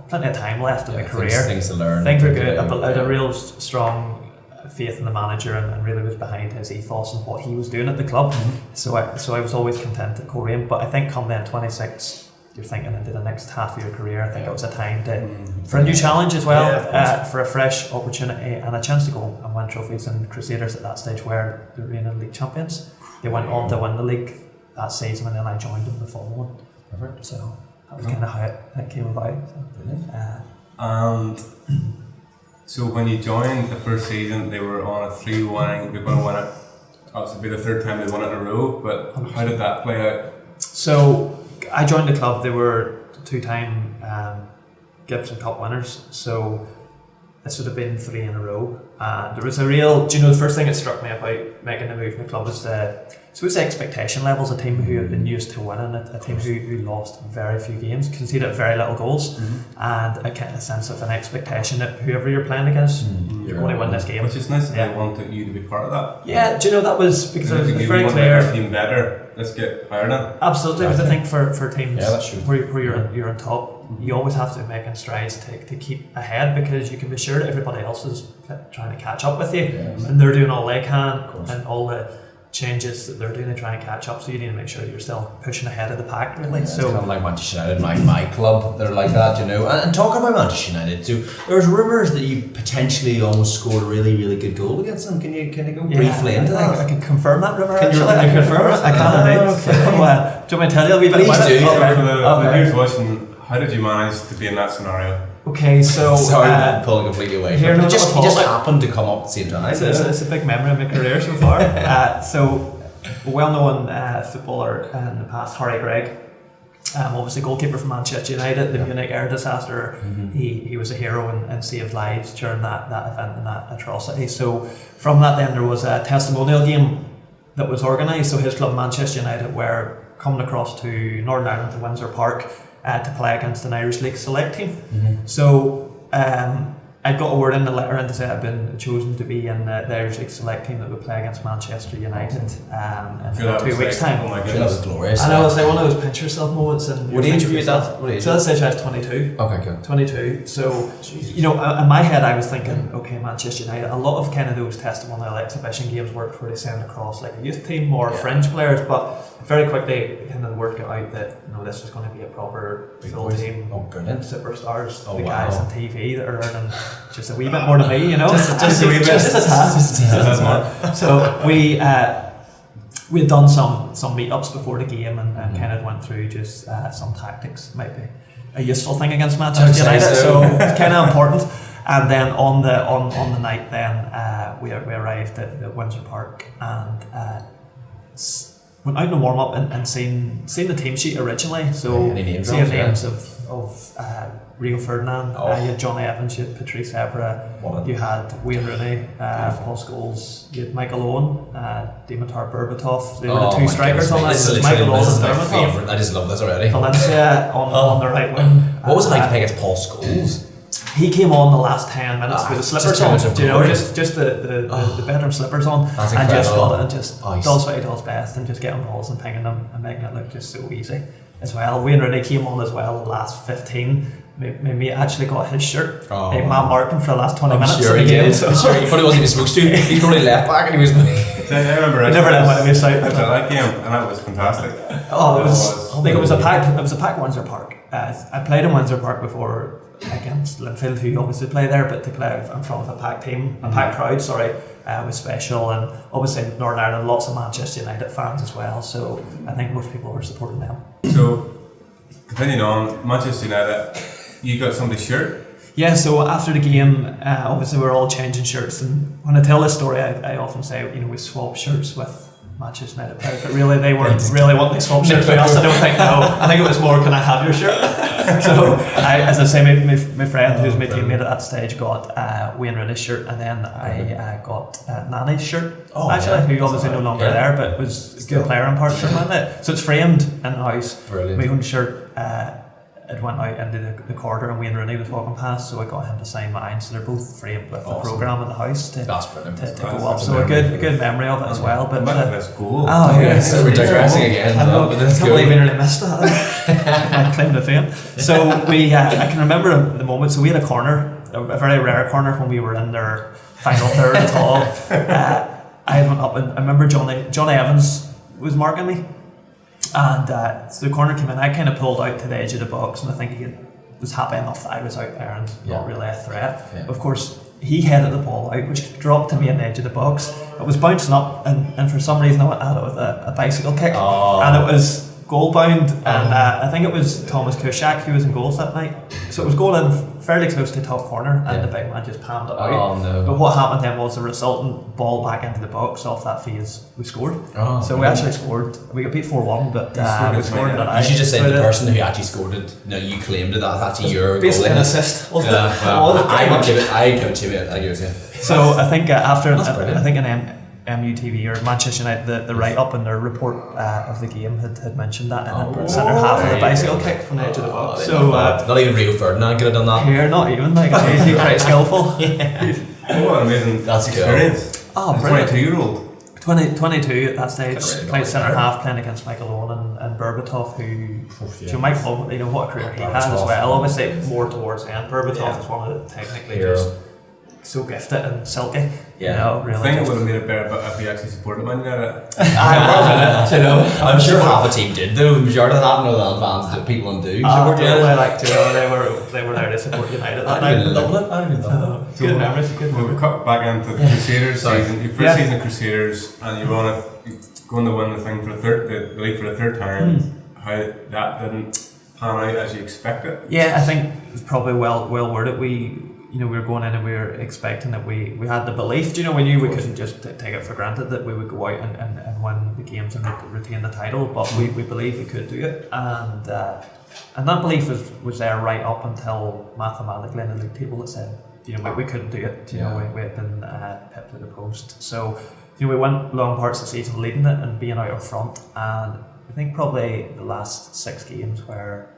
[SPEAKER 3] plenty of time left in my career.
[SPEAKER 1] Things to learn.
[SPEAKER 3] Things are good. I had a real strong faith in the manager, and really was behind his ethos and what he was doing at the club. So I was always content at Korean. But I think come then 26, you're thinking into the next half of your career. I think it was a time for a new challenge as well, for a fresh opportunity and a chance to go and win trophies. And Crusaders at that stage were the reigning league champions. They went on to win the league that season, and then I joined them the following one. Perfect. So that was kind of how it came about. So,
[SPEAKER 2] and so when you joined the first season, they were on a 3-1. They're going to win it. Obviously, be the third time they won it in a row. But how did that play out?
[SPEAKER 3] So I joined the club. They were 2-time Gibson Cup winners. So this would have been 3 in a row. And there was a real, the first thing that struck me about making the move in the club was the expectation levels. A team who had been used to winning, a team who lost very few games, conceded very little goals, and a kind of sense of an expectation that whoever you're playing against, you're going to win this game.
[SPEAKER 2] Which is nice that they wanted you to be part of that.
[SPEAKER 3] Yeah, that was because it was very clear.
[SPEAKER 2] Our team better, let's get higher now.
[SPEAKER 3] Absolutely, because I think for teams where you're on top, you always have to be making strides to keep ahead, because you can be sure that everybody else is trying to catch up with you, and they're doing all they can, and all the changes that they're doing to try and catch up, so you need to make sure that you're still pushing ahead of the pack, really.
[SPEAKER 1] So it's kind of like Manchester United, my club, they're like that, And talking about Manchester United, so there's rumours that you potentially almost scored a really, really good goal against them. Can you go briefly into that?
[SPEAKER 3] I can confirm that rumour.
[SPEAKER 1] Can you confirm it?
[SPEAKER 3] I can indeed. Do you want me to tell you a wee bit about it?
[SPEAKER 2] For the viewers watching, how did you manage to be in that scenario?
[SPEAKER 3] Okay, so
[SPEAKER 1] sorry, I'm pulling completely away. He just happened to come up at the same time.
[SPEAKER 3] It's a big memory of my career so far. So, a well-known footballer in the past, Harvey, Obviously goalkeeper for Manchester United, the Munich air disaster. He was a hero and saved lives during that event and that atrocity. So from that then there was a testimonial game that was organised. So his club Manchester United were coming across to Northern Ireland to Windsor Park to play against an Irish League select team. So I got a word in the letter in to say I'd been chosen to be in the Irish League select team that would play against Manchester United in 2 weeks' time.
[SPEAKER 2] Oh my
[SPEAKER 1] That
[SPEAKER 2] goodness.
[SPEAKER 1] was glorious.
[SPEAKER 3] And I was like one of those pinch yourself moments. And
[SPEAKER 1] What age were you at that? What age?
[SPEAKER 3] So that's age I was 22.
[SPEAKER 1] Okay, cool.
[SPEAKER 3] 22. So, you know, in my head I was thinking, okay, Manchester United, a lot of kind of those testimonial exhibition games worked where they send across like a youth team or fringe players, but very quickly kind of the word got out that, you know, this was going to be a proper full team.
[SPEAKER 1] Oh, brilliant.
[SPEAKER 3] Superstars,
[SPEAKER 1] Oh,
[SPEAKER 3] the
[SPEAKER 1] wow.
[SPEAKER 3] guys on TV that are earning just a wee bit more than me, you know.
[SPEAKER 2] Just a wee bit.
[SPEAKER 3] Just a tad.
[SPEAKER 2] Just a tad.
[SPEAKER 3] So we had done some meetups before the game and kind of went through just some tactics. Might be a useful thing against Manchester United, so it's kind of important. And then on the night, then we arrived at Windsor Park and went out in the warm up and seen the team sheet originally. So
[SPEAKER 1] Any names
[SPEAKER 3] seeing
[SPEAKER 1] on it?
[SPEAKER 3] names of Rio Ferdinand, you had Johnny Evans, you had Patrice Evra, you had Wayne Rooney, Paul Scholes, you had Michael Owen, Dimitar Berbatov. They were the two strikers on that.
[SPEAKER 1] This
[SPEAKER 3] It
[SPEAKER 1] is
[SPEAKER 3] was Michael
[SPEAKER 1] literally-
[SPEAKER 3] Owen
[SPEAKER 1] this is
[SPEAKER 3] and
[SPEAKER 1] my
[SPEAKER 3] Berbatov.
[SPEAKER 1] favourite. I just love this already.
[SPEAKER 3] Valencia on the right wing.
[SPEAKER 1] What was it like to play against Paul Scholes?
[SPEAKER 3] He came on the last 10 minutes with the slippers
[SPEAKER 1] just 10
[SPEAKER 3] on,
[SPEAKER 1] minutes of
[SPEAKER 3] do you know,
[SPEAKER 1] glory.
[SPEAKER 3] just the bedroom slippers on,
[SPEAKER 1] That's
[SPEAKER 3] and just
[SPEAKER 1] incredible.
[SPEAKER 3] got it and just
[SPEAKER 1] Nice.
[SPEAKER 3] does what he does best and just getting balls and pinging them and making it look just so easy as well. Wayne Rooney came on as well the last 15. My mate actually got his shirt.
[SPEAKER 1] Oh.
[SPEAKER 3] Like man marked him for the last 20
[SPEAKER 1] I'm
[SPEAKER 3] minutes
[SPEAKER 1] sure
[SPEAKER 3] of
[SPEAKER 1] he
[SPEAKER 3] the game.
[SPEAKER 1] did.
[SPEAKER 3] So
[SPEAKER 1] I'm sure he probably wasn't even supposed to. He's probably left back and he was.
[SPEAKER 2] I remember
[SPEAKER 3] he never let him miss out.
[SPEAKER 2] I was at that game and that was fantastic.
[SPEAKER 3] Oh, it was a packed Windsor Park. I played in Windsor Park before against Linfield, who obviously play there, but to play in front of a packed team, a packed crowd, was special. And obviously Northern Ireland, lots of Manchester United fans as well. So I think most people were supporting them.
[SPEAKER 2] So, continuing on, Manchester United, you got somebody's shirt.
[SPEAKER 3] Yeah, so after the game, obviously we were all changing shirts, and when I tell this story, I often say, you know, we swapped shirts with Manchester United players, but really they weren't really wanting to swap shirts with us. I don't think. No, I think it was more, can I have your shirt? So as I say, my friend who's my teammate at that stage got Wayne Rooney's shirt, and then I got Nani's shirt.
[SPEAKER 1] Oh,
[SPEAKER 3] actually,
[SPEAKER 1] yeah.
[SPEAKER 3] who obviously no longer
[SPEAKER 1] Yeah.
[SPEAKER 3] there, but was a good player in part from it. So it's framed in the house.
[SPEAKER 1] Brilliant.
[SPEAKER 3] My own shirt. It went out into the corridor and Wayne Rooney was walking past, so I got him to sign mine. So they're both framed with the
[SPEAKER 1] Awesome.
[SPEAKER 3] programme in the house to
[SPEAKER 1] That's brilliant.
[SPEAKER 3] go up.
[SPEAKER 2] That's
[SPEAKER 3] So a good memory of it as well. But
[SPEAKER 2] But this goal.
[SPEAKER 3] oh yeah,
[SPEAKER 1] So we're digressing again.
[SPEAKER 3] I know,
[SPEAKER 1] but
[SPEAKER 3] I
[SPEAKER 1] that's
[SPEAKER 3] can't
[SPEAKER 1] good.
[SPEAKER 3] believe we nearly missed that. I claim to fame. So we, I can remember the moment. So we had a corner, a very rare corner when we were in their final third at all. I went up and I remember Johnny Evans was marking me, and so the corner came in. I kind of pulled out to the edge of the box, and I think he was happy enough that I was out there and not really a threat.
[SPEAKER 1] Yeah.
[SPEAKER 3] Of course, he headed the ball out, which dropped to me on the edge of the box. It was bouncing up, and for some reason I went at it with a bicycle kick, and it was goal bound. And I think it was Thomas Kuszak who was in goals that night. So it was going in fairly close to top corner, and the big man just palmed it out.
[SPEAKER 1] Oh no.
[SPEAKER 3] But what happened then was the resultant ball back into the box off that phase. We scored.
[SPEAKER 1] Oh,
[SPEAKER 3] So we actually scored. We got beat 4-1, but
[SPEAKER 2] scored
[SPEAKER 3] we
[SPEAKER 2] as
[SPEAKER 3] scored
[SPEAKER 2] well,
[SPEAKER 3] that.
[SPEAKER 1] You should just say the person who actually scored it. No, you claimed it. That's actually your
[SPEAKER 3] basically
[SPEAKER 1] goal.
[SPEAKER 3] an assist, wasn't
[SPEAKER 1] Yeah,
[SPEAKER 3] it?
[SPEAKER 1] well,
[SPEAKER 3] Well,
[SPEAKER 1] I would give it. I give it to it. I give it to you.
[SPEAKER 3] So I think after,
[SPEAKER 1] That's brilliant.
[SPEAKER 3] I think an MUTV or Manchester United, the write up in their report of the game had mentioned that in the centre half of
[SPEAKER 1] there
[SPEAKER 3] the
[SPEAKER 1] you
[SPEAKER 3] bicycle
[SPEAKER 1] go.
[SPEAKER 3] kick from the edge of the box.
[SPEAKER 1] So
[SPEAKER 3] So
[SPEAKER 1] not even Rio Ferdinand could have done that.
[SPEAKER 3] here, not even like he's quite skillful.
[SPEAKER 2] Oh, what an amazing
[SPEAKER 1] That's cool.
[SPEAKER 2] experience.
[SPEAKER 3] Oh,
[SPEAKER 2] A
[SPEAKER 3] brilliant.
[SPEAKER 2] 22-year-old.
[SPEAKER 3] 22 at that stage,
[SPEAKER 1] Really
[SPEAKER 3] played
[SPEAKER 1] lovely
[SPEAKER 3] centre
[SPEAKER 1] player.
[SPEAKER 3] half, playing against Michael Owen and Berbatov, who,
[SPEAKER 1] yeah.
[SPEAKER 3] so Michael, you know what a career he had as
[SPEAKER 1] Berbatov.
[SPEAKER 3] well. Obviously more towards end. Berbatov
[SPEAKER 1] Yeah.
[SPEAKER 3] is one of the technically
[SPEAKER 1] Hero.
[SPEAKER 3] just so gifted and silky.
[SPEAKER 1] Yeah.
[SPEAKER 3] You know,
[SPEAKER 2] I
[SPEAKER 3] really.
[SPEAKER 2] think it
[SPEAKER 3] just-
[SPEAKER 2] would have made it better, but if he actually supported Man United.
[SPEAKER 3] you know,
[SPEAKER 1] I'm sure half the team did though. The majority of half of the fans, the people on do. support
[SPEAKER 3] yeah,
[SPEAKER 1] United.
[SPEAKER 3] like to know they were there to support United that
[SPEAKER 1] I
[SPEAKER 3] night.
[SPEAKER 1] didn't love it. I didn't love it.
[SPEAKER 3] Good memories, good
[SPEAKER 2] We'll
[SPEAKER 3] memories.
[SPEAKER 2] cut back into the Crusaders
[SPEAKER 1] Sorry.
[SPEAKER 2] season. Your first
[SPEAKER 3] Yeah.
[SPEAKER 2] season of Crusaders, and you were going to win the thing for the league for the third time. How that didn't pan out as you expected.
[SPEAKER 3] Yeah, I think it's probably well worded. We we were going in and we were expecting that we had the belief, we knew we couldn't just take it for granted that we would go out and win the games and retain the title, but we believed we could do it, and that belief was there right up until mathematically in the league table that said, we couldn't do it. We had been pipped to the post. So, we went long parts of the season leading it and being out up front, and I think probably the last 6 games where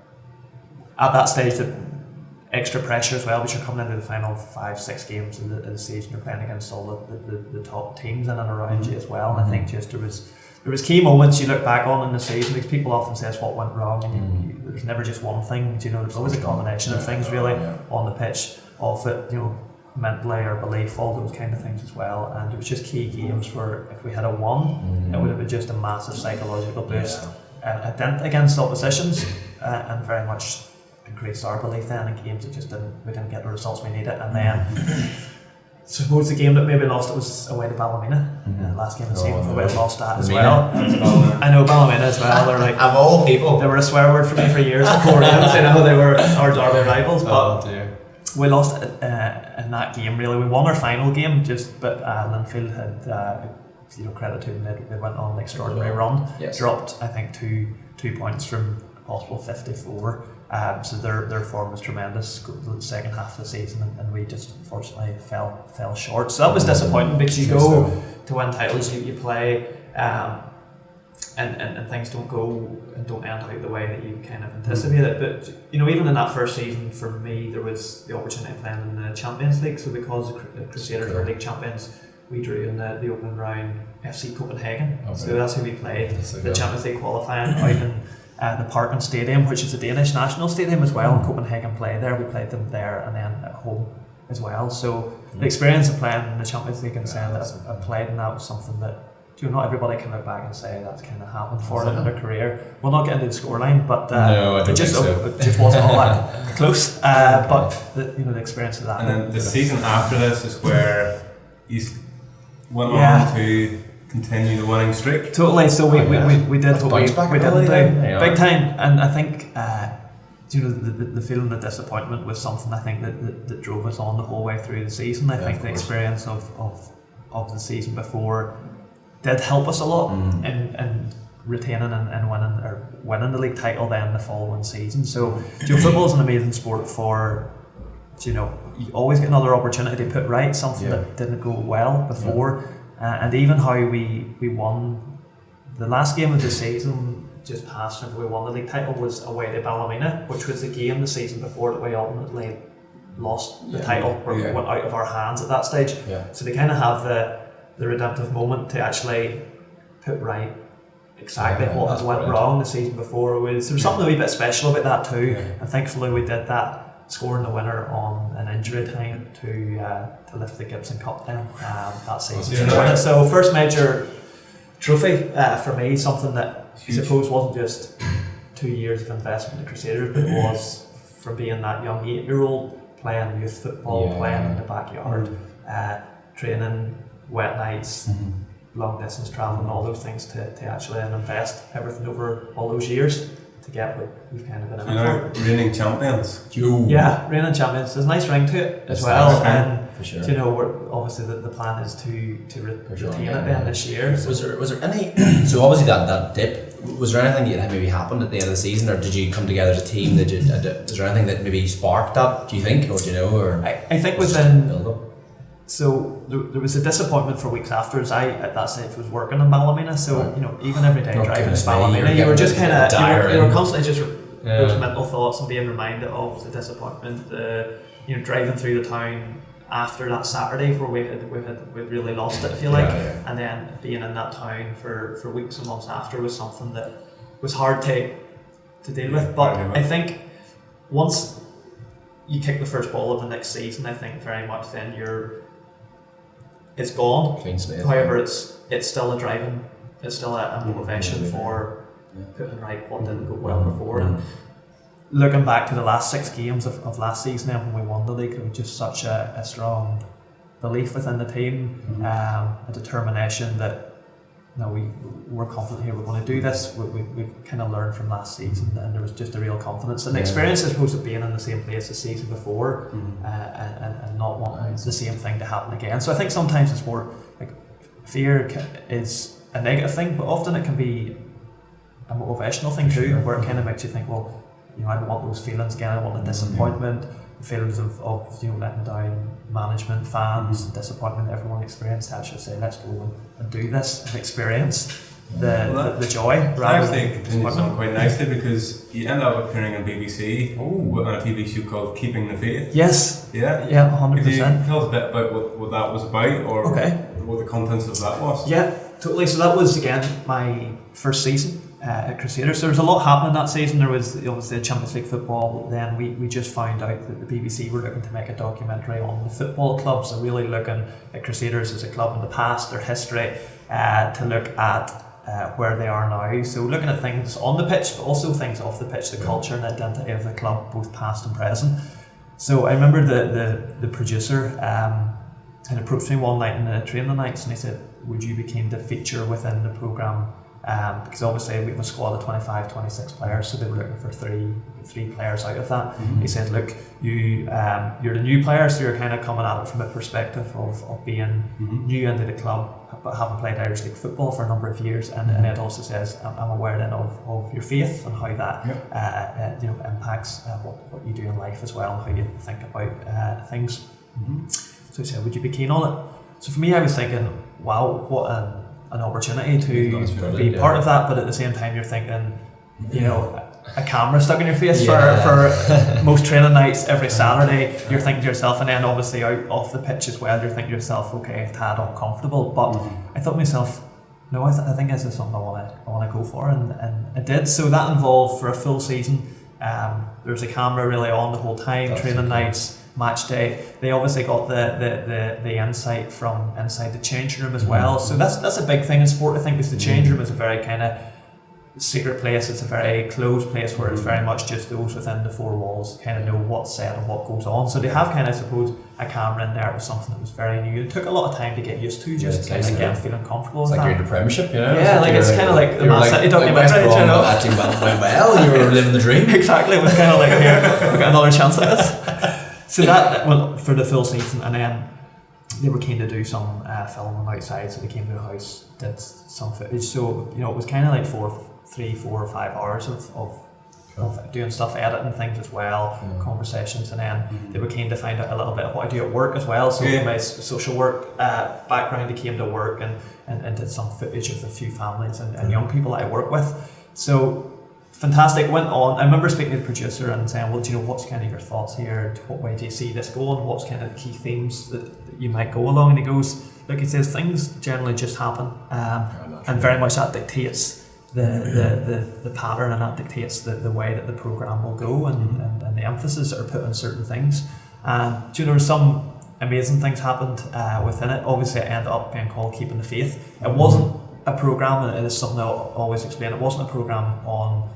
[SPEAKER 3] at that stage the extra pressure as well, because you're coming into the final 5-6 games of the season, you're playing against all the top teams in and around you as well, and I think just there was key moments you look back on in the season, because people often say what went wrong, and there's never just one thing, there's always a combination of things really on the pitch, off it, mentally or belief, all those kind of things as well, and it was just key games where if we had a won, it would have been just a massive psychological boost, a dent against oppositions, and very much increased our belief then in games that we didn't get the results we needed, and then I suppose the game that maybe lost it was away to Ballymena, last game of the season, we lost that as well. I know Ballymena as well. They're like,
[SPEAKER 1] of all people,
[SPEAKER 3] they were a swear word for me for years. They were our derby rivals, but we lost in that game. Really, we won our final game, but Linfield had credit to them. They went on an extraordinary run. Dropped I think two points from a possible 54. So their form was tremendous the second half of the season, and we just unfortunately fell short. So that was disappointing, because you go to win titles, you play, and things don't go and don't end out the way that you kind of anticipated. But even in that first season, for me, there was the opportunity of playing in the Champions League. So because the Crusaders were league champions, we drew in the opening round FC Copenhagen. So that's who we played. The Champions League qualifying out in the Parken Stadium, which is the Danish national stadium as well. Copenhagen play there. We played them there and then at home as well. So the experience of playing in the Champions League and saying that I've played in that was something that not everybody can look back and say that's kind of happened for them in their career. We'll not get into the scoreline, but it just wasn't all that close. But the experience of that.
[SPEAKER 2] And then the season after this is where you went on to continue the winning streak.
[SPEAKER 3] Totally. So we did what we didn't do big time, and I think the feeling of disappointment was something I think that drove us on the whole way through the season. I think the experience of the season before did help us a lot in retaining and winning the league title then the following season. So football is an amazing sport for you always get another opportunity to put right something that didn't go well before. And even how we won the last game of the season just past if we won the league title was away to Ballymena, which was the game the season before that we ultimately lost the title, where we went out of our hands at that stage. So they kind of have the redemptive moment to actually put right exactly what had went wrong the season before. There was something a wee bit special about that too, and thankfully we did that, scoring the winner on an injury time to lift the Gibson Cup down that season. So first major trophy for me, something that I suppose wasn't just 2 years of investment in the Crusaders, but was from being that young 8-year-old playing youth football, playing in the backyard, training, wet nights, long distance travelling, all those things to actually invest everything over all those years to get what we've kind of been in for.
[SPEAKER 2] Reigning champions.
[SPEAKER 3] Yeah, reigning champions. There's a nice ring to it as well, and
[SPEAKER 1] for sure.
[SPEAKER 3] We're obviously the plan is to retain it then this year.
[SPEAKER 1] So. Was there any? So obviously that dip. Was there anything that maybe happened at the end of the season, or did you come together as a team? Was there anything that maybe sparked that? Do you think, or do you know, or
[SPEAKER 3] I think within build up. So there was a disappointment for weeks after, as I at that stage was working in Ballymena. So even every day driving to Ballymena, you were just kind of you were constantly just those mental thoughts and being reminded of the disappointment. Driving through the town after that Saturday where we'd really lost it, I feel like, and then being in that town for weeks and months after was something that was hard to deal with. But I think once you kick the first ball of the next season, I think very much then it's gone.
[SPEAKER 1] Clean slate.
[SPEAKER 3] However, it's still a driving, it's still a motivation for putting right what didn't go well before. And looking back to the last 6 games of last season, and when we won the league, it was just such a strong belief within the team, a determination that no, we're confident here, we're going to do this. We've kind of learned from last season, and there was just a real confidence and the experience, I suppose, of being in the same place the season before, and not wanting the same thing to happen again. So I think sometimes it's more like fear is a negative thing, but often it can be a motivational thing too, where it kind of makes you think, well, I don't want those feelings again. I want the disappointment, the feelings of letting down management, fans, disappointment everyone experienced. I should say, let's go and do this and experience the joy.
[SPEAKER 2] I actually continues on quite nicely, because you end up appearing on BBC on a TV show called Keeping the Faith.
[SPEAKER 3] Yes.
[SPEAKER 2] Yeah.
[SPEAKER 3] Yeah, 100%.
[SPEAKER 2] Could you tell us a bit about what that was about, or what the contents of that was?
[SPEAKER 3] Yeah, totally. So that was, again, my first season at Crusaders. So there was a lot happening that season. There was obviously Champions League football. Then we just found out that the BBC were looking to make a documentary on the football club. So really looking at Crusaders as a club in the past, their history, to look at where they are now. So looking at things on the pitch, but also things off the pitch, the culture and identity of the club, both past and present. So I remember the producer had approached me one night in the training nights, and he said, would you be keen to feature within the programme? Because obviously we have a squad of 25, 26 players, so they were looking for three players out of that. He said, look, you're the new player, so you're kind of coming at it from a perspective of being new into the club, but having played Irish League football for a number of years, and it also says, I'm aware then of your faith and how that impacts what you do in life as well, and how you think about things. So he said, would you be keen on it? So for me, I was thinking, wow, what an opportunity to be part of that, but at the same time you're thinking, a camera stuck in your face for most training nights every Saturday. You're thinking to yourself, and then obviously out off the pitch as well, you're thinking to yourself, okay, a tad uncomfortable. But I thought to myself, no, I think this is something I want to go for, and I did. So that involved, for a full season, there was a camera really on the whole time, training nights, match day. They obviously got the insight from inside the changing room as well. So that's a big thing in sport, I think, because the change room is a very kind of secret place. It's a very closed place where it's very much just those within the four walls kind of know what's said and what goes on. So they have kind of, I suppose, a camera in there. It was something that was very new. It took a lot of time to get used to, just kind of again feeling comfortable
[SPEAKER 1] with
[SPEAKER 3] that.
[SPEAKER 1] It's like you're in the Premiership,
[SPEAKER 3] Yeah, it's kind of like the Man City documentary.
[SPEAKER 1] Actually went well. You were living the dream.
[SPEAKER 3] Exactly. It was kind of like, here, we've got another chance at this. So that went for the full season, and then they were keen to do some filming outside, so they came to the house, did some footage. So it was kind of like 3, 4 or 5 hours of doing stuff, editing things as well, conversations, and then they were keen to find out a little bit of what I do at work as well. So from my social work background, they came to work and did some footage of a few families and young people that I work with. So fantastic. Went on. I remember speaking to the producer and saying, well, what's kind of your thoughts here? What way do you see this going? What's kind of the key themes that you might go along? And he goes, look, he says, things generally just happen, and very much that dictates the pattern, and that dictates the way that the programme will go, and the emphasis that are put on certain things. There were some amazing things happened within it. Obviously, it ended up being called Keeping the Faith. It wasn't a programme, and it is something I always explain, it wasn't a programme on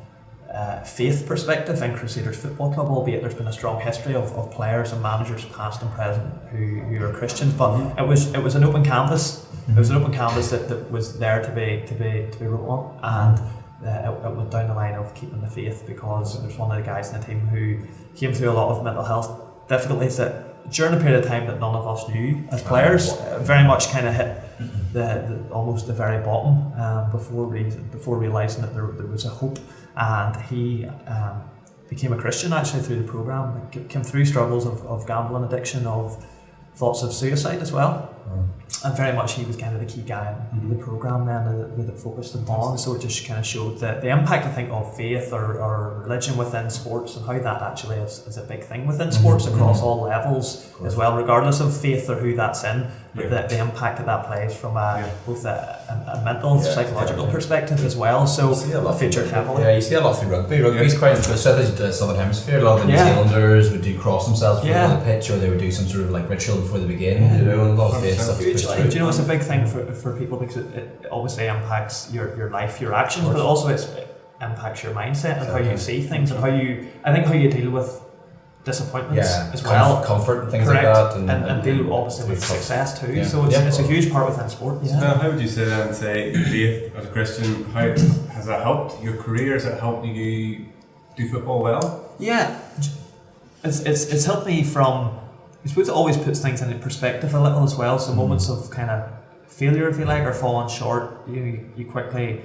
[SPEAKER 3] faith perspective in Crusaders Football Club, albeit there's been a strong history of players and managers past and present who are Christians, but it was an open canvas. It was an open canvas that was there to be wrote on, and it went down the line of keeping the faith, because there's one of the guys in the team who came through a lot of mental health difficulties that during a period of time that none of us knew as players, very much kind of hit almost the very bottom before realising that there was a hope. And he became a Christian actually through the programme. Came through struggles of gambling addiction, of thoughts of suicide as well. And very much he was kind of the key guy in the programme then that focused on. So it just kind of showed the impact, I think, of faith or religion within sports, and how that actually is a big thing within sports across all levels as well, regardless of faith or who that's in. But the impact that plays from both a mental, psychological perspective as well. So featured heavily.
[SPEAKER 1] Yeah, you see a lot through rugby. Rugby's quite inclusive in the Southern Hemisphere. A lot of the New Zealanders would do cross themselves before the pitch, or they would do some sort of like ritual before they begin. And a lot of faith stuff.
[SPEAKER 3] It's a big thing for people, because it obviously impacts your life, your actions, but also it impacts your mindset and how you see things, and how you deal with disappointments as well.
[SPEAKER 1] Comfort and things
[SPEAKER 3] Correct.
[SPEAKER 1] like that.
[SPEAKER 3] And deal obviously with success too.
[SPEAKER 1] Yeah.
[SPEAKER 3] So it's a huge part within sport.
[SPEAKER 2] So now, how would you say then, say, faith as a Christian, how has that helped your career? Has it helped you do football well?
[SPEAKER 3] Yeah, it's helped me from, I suppose it always puts things into perspective a little as well. So moments of kind of failure, if you like, or falling short, you quickly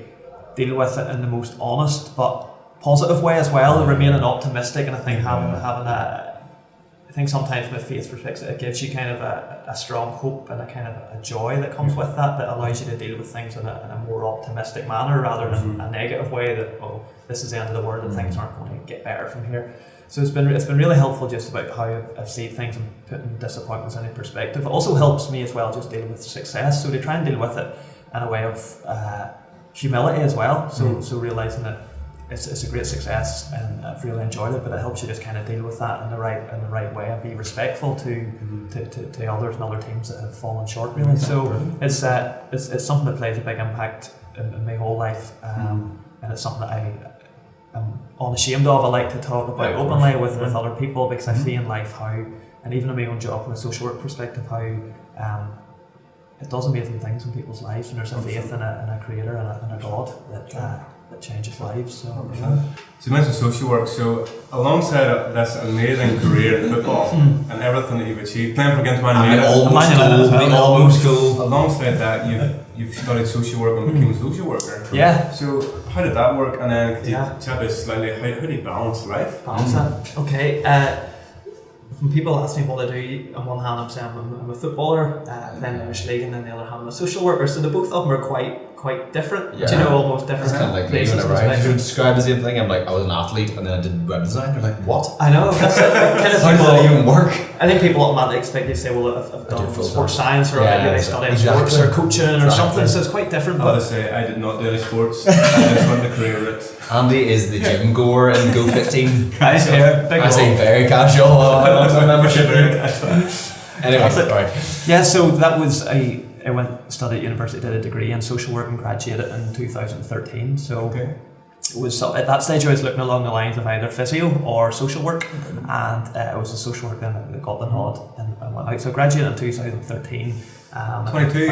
[SPEAKER 3] deal with it in the most honest but positive way as well, remaining optimistic. And I think having I think sometimes with faith perspective, it gives you kind of a strong hope and a kind of a joy that comes with that allows you to deal with things in a more optimistic manner rather than a negative way that, oh, this is the end of the world and things aren't going to get better from here. So it's been really helpful just about how I've seen things and putting disappointments into perspective. It also helps me as well just dealing with success. So to try and deal with it in a way of humility as well. So realising that it's a great success and I've really enjoyed it, but it helps you just kind of deal with that in the right way and be respectful to others and other teams that have fallen short really. So it's something that plays a big impact in my whole life, and it's something that I'm unashamed of. I like to talk about openly with other people because I see in life how, and even in my own job from a social work perspective, how it does amazing things in people's lives, and there's a faith in a creator and a God that changes lives. So
[SPEAKER 2] you mentioned social work. So alongside this amazing career in football and everything that you've achieved, playing for against Man United,
[SPEAKER 1] almost goal.
[SPEAKER 2] Alongside that, you've studied social work and became a social worker.
[SPEAKER 3] Yeah.
[SPEAKER 2] So how did that work? And then could you tell us slightly how do you balance life?
[SPEAKER 3] Balance that. Okay. When people ask me what I do, on one hand I'm saying I'm a footballer, playing in the English League, and then the other hand I'm a social worker. So the both of them are quite different.
[SPEAKER 1] Yeah.
[SPEAKER 3] Do you know, almost different
[SPEAKER 1] It's kind of like
[SPEAKER 3] places.
[SPEAKER 1] whenever I describe the same thing, I'm like, I was an athlete and then I did web design. They're like, what?
[SPEAKER 3] I know. That's it. Kind of
[SPEAKER 1] How does that even work?
[SPEAKER 3] I think people automatically expect you to say, well, I've done sports science or I studied sports or coaching or something. So it's quite different.
[SPEAKER 2] I would say I did not do any sports. I just went the career route.
[SPEAKER 1] Andy is the gym goer in Go 15.
[SPEAKER 3] I
[SPEAKER 1] say very casual. Membership. Anyway, sorry.
[SPEAKER 3] Yeah, so that was I went studied at university, did a degree in social work and graduated in 2013. So it was at that stage I was looking along the lines of either physio or social work, and it was a social work then that got the nod and went out. So I graduated in 2013.
[SPEAKER 2] 22.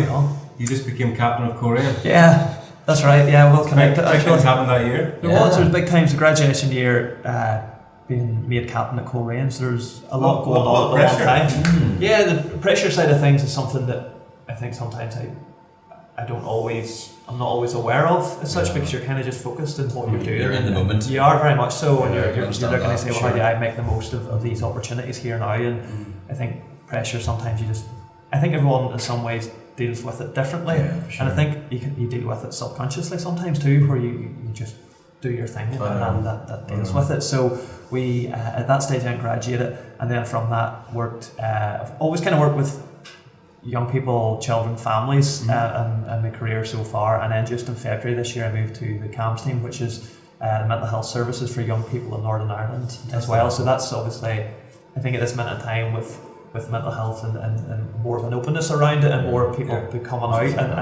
[SPEAKER 2] You just became captain of Korea.
[SPEAKER 3] Yeah. That's right, yeah, well connected.
[SPEAKER 2] Big things happened that year.
[SPEAKER 3] There was big times, the graduation year, being made captain at Coleraine, so there's a lot going on at one time. Yeah, the pressure side of things is something that I think sometimes I'm not always aware of as such, because you're kind of just focused on what you're doing.
[SPEAKER 1] You're in the moment.
[SPEAKER 3] You are very much so, and you're looking to say, well,
[SPEAKER 1] sure.
[SPEAKER 3] how do I make the most of these opportunities here now? And I think pressure sometimes I think everyone in some ways deals with it differently, and I think you deal with it subconsciously sometimes too, where you just do your thing and that deals with it. So we at that stage I graduated, and then from that worked. I've always kind of worked with young people, children, families, and my career so far. And then just in February this year, I moved to the CAMS team, which is the mental health services for young people in Northern Ireland as well. So that's obviously, I think at this minute in time with mental health and more of an openness around it, and more people coming out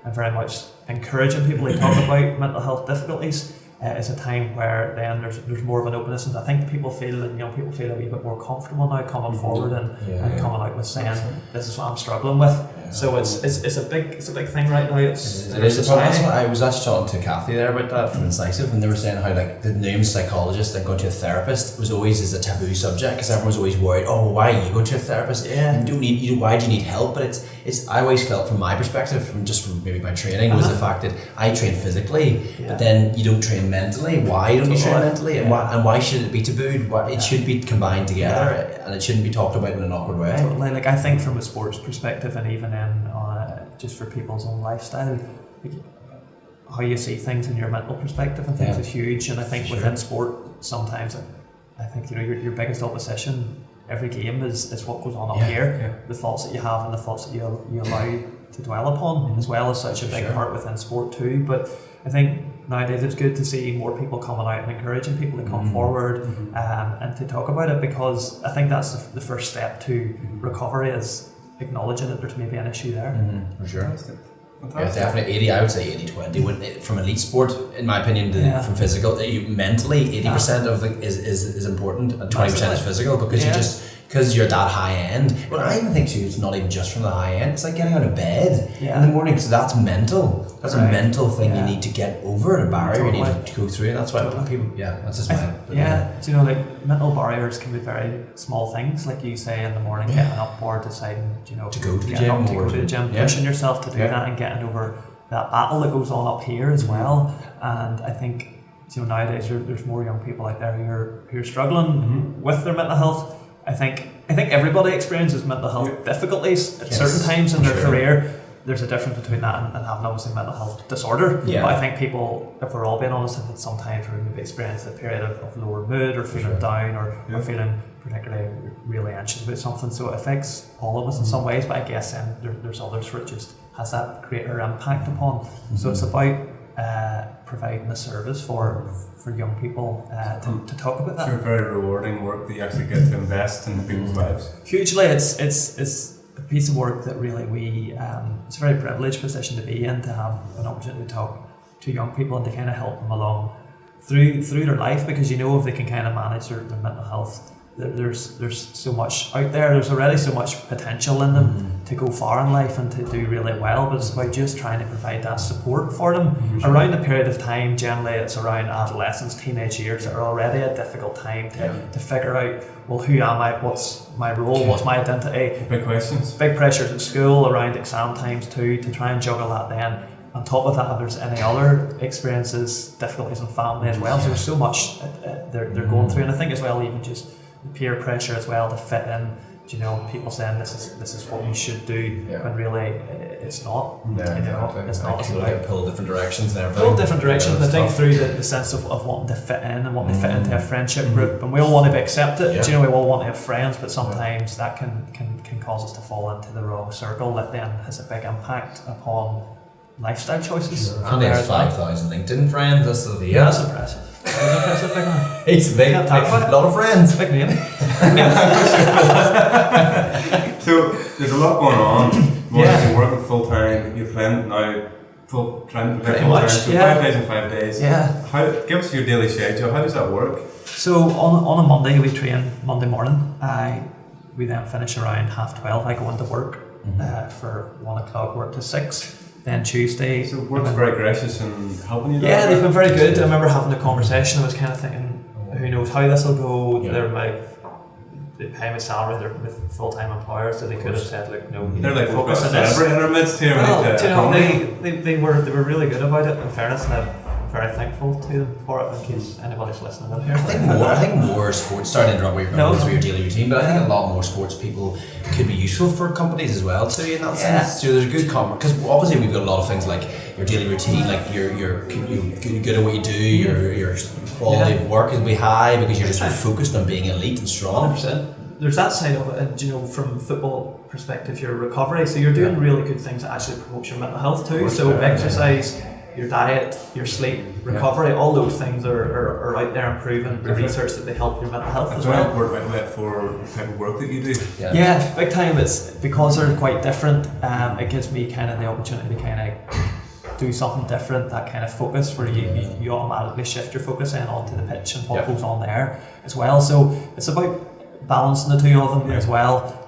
[SPEAKER 3] and very much encouraging people to talk about mental health difficulties. It's a time where then there's more of an openness, and I think young people feel a wee bit more comfortable now coming forward and coming out with saying, this is what I'm struggling with. So it's a big thing right now. It is a problem.
[SPEAKER 1] I was actually talking to Kathy there about that from Incisive, and they were saying how like the name psychologist and going to a therapist was always a taboo subject, because everyone was always worried, oh, why are you going to a therapist? Why do you need help? But it's I always felt from my perspective, from maybe my training, was the fact that I train physically, but then you don't train mentally. Why don't you train mentally? And why should it be tabooed? It should be combined together, and it shouldn't be talked about in an awkward way.
[SPEAKER 3] Totally. Like I think from a sports perspective, and even in just for people's own lifestyle, like, how you see things in your mental perspective and things is huge. And I think within sport, sometimes I think your biggest opposition every game is what goes on up here, the thoughts that you have and the thoughts that you allow to dwell upon, as well as such a big part within sport too. But I think nowadays it's good to see more people coming out and encouraging people to come forward and to talk about it, because I think that's the first step to recovery, is acknowledging that there's maybe an issue there.
[SPEAKER 1] For sure.
[SPEAKER 2] Fantastic.
[SPEAKER 1] Yeah, definitely 80. I would say 80-20. From elite sport, in my opinion, from physical, mentally 80% of is important and 20% is physical because you're that high end. But I even think too, it's not even just from the high end. It's like getting out of bed in the morning. So that's mental. That's a mental thing you need to get over, a barrier you need to go through. And that's why people. Yeah, that's just mine.
[SPEAKER 3] Do you know, like mental barriers can be very small things, like you say in the morning, getting up or deciding, you know,
[SPEAKER 1] to go to the gym,
[SPEAKER 3] pushing yourself to do that and getting over that battle that goes on up here as well. And I think, you know, nowadays there's more young people out there who are struggling with their mental health. I think everybody experiences mental health difficulties at certain times in their career. There's a difference between that and having obviously mental health disorder. But I think people, if we're all being honest, if it's sometimes we maybe experience a period of lower mood or feeling down or feeling particularly really anxious about something, so it affects all of us in some ways. But I guess then there's others where it just has that greater impact upon. So it's about providing a service for young people to talk about that.
[SPEAKER 2] It's very rewarding work that you actually get to invest in people's lives.
[SPEAKER 3] Hugely, it's a piece of work that really it's a very privileged position to be in, to have an opportunity to talk to young people and to kind of help them along through their life, because you know if they can kind of manage their mental health, there's so much out there. There's already so much potential in them to go far in life and to do really well, but it's about just trying to provide that support for them around the period of time. Generally it's around adolescence, teenage years, that are already a difficult time to figure out, well, who am I, what's my role, what's my identity.
[SPEAKER 2] Big questions. Big
[SPEAKER 3] pressures at school, around exam times too, to try and juggle that then. On top of that, if there's any other experiences, difficulties in family as well, so there's so much they're going through. And I think as well, even just peer pressure as well to fit in. You know, people saying this is what you should do, when really it's not. It's not.
[SPEAKER 1] People like pull different directions and everything.
[SPEAKER 3] Pull different directions. I think through the sense of wanting to fit in and wanting to fit into a friendship group, and we all want to be accepted. You know, we all want to have friends, but sometimes that can cause us to fall into the wrong circle. That then has a big impact upon lifestyle choices.
[SPEAKER 1] And he has 5,000 LinkedIn friends. That's
[SPEAKER 3] impressive. That's impressive, big man.
[SPEAKER 1] He's big, a lot of friends.
[SPEAKER 3] Big name.
[SPEAKER 2] So there's a lot going on. You're working full time. You're playing now full time. So 5 days and 5 days. Give us your daily schedule. How does that work?
[SPEAKER 3] So on a Monday we train Monday morning. We then finish around 12:30. I go into work for 1 o'clock. Work to 6. Then Tuesday.
[SPEAKER 2] So work's very gracious and helping you.
[SPEAKER 3] Yeah, they've been very good. I remember having a conversation. I was kind of thinking, who knows how this will go. They pay my salary. They're with full-time employers, so they could have said, like, no,
[SPEAKER 2] they're like
[SPEAKER 3] focus on this.
[SPEAKER 2] In our midst here.
[SPEAKER 3] They were really good about it. In fairness, and I'm very thankful to them for it. In case anybody's listening in here,
[SPEAKER 1] I think more sports. Sorry to interrupt where you're going through your daily routine, but I think a lot more sports people could be useful for companies as well too. In that sense, so there's a good because obviously we've got a lot of things like your daily routine, like you're good at what you do. Your quality of work is be high because you're just focused on being elite and strong.
[SPEAKER 3] 100%. There's that side of it, and you know, from football perspective, your recovery. So you're doing really good things that actually promote your mental health too. So exercise, your diet, your sleep, recovery, all those things are out there and proven the research that they help your mental health as well.
[SPEAKER 2] Work outlet for the type of work that you do.
[SPEAKER 3] Yeah, big time. It's because they're quite different. It gives me kind of the opportunity to kind of do something different, that kind of focus where you automatically shift your focus in onto the pitch and what goes on there as well. So it's about balancing the two of them as well.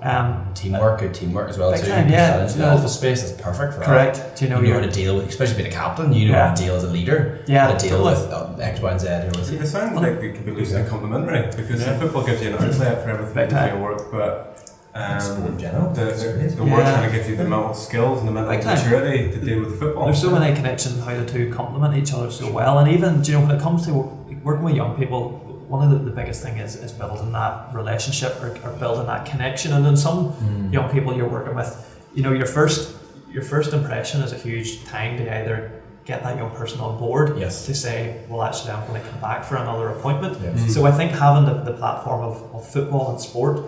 [SPEAKER 1] Good teamwork as well
[SPEAKER 3] big
[SPEAKER 1] too.
[SPEAKER 3] Time,
[SPEAKER 1] the office space is perfect for
[SPEAKER 3] correct.
[SPEAKER 1] that.
[SPEAKER 3] Do you know
[SPEAKER 1] how to deal with, especially being a captain, you know how to deal as a leader. How to deal with X, Y, and Z.
[SPEAKER 2] It sounds like it could be loosely complimentary because football gives you an outlet for everything to do your work, but
[SPEAKER 1] sport in general.
[SPEAKER 2] The work kind of gives you the mental skills and the mental maturity to deal with football.
[SPEAKER 3] There's so many connections how the two complement each other so well, and even when it comes to working with young people, one of the biggest thing is building that relationship or building that connection. And then some young people you're working with, your first impression is a huge time to either get that young person on board to say, well, actually I'm going to come back for another appointment. So I think having the platform of football and sport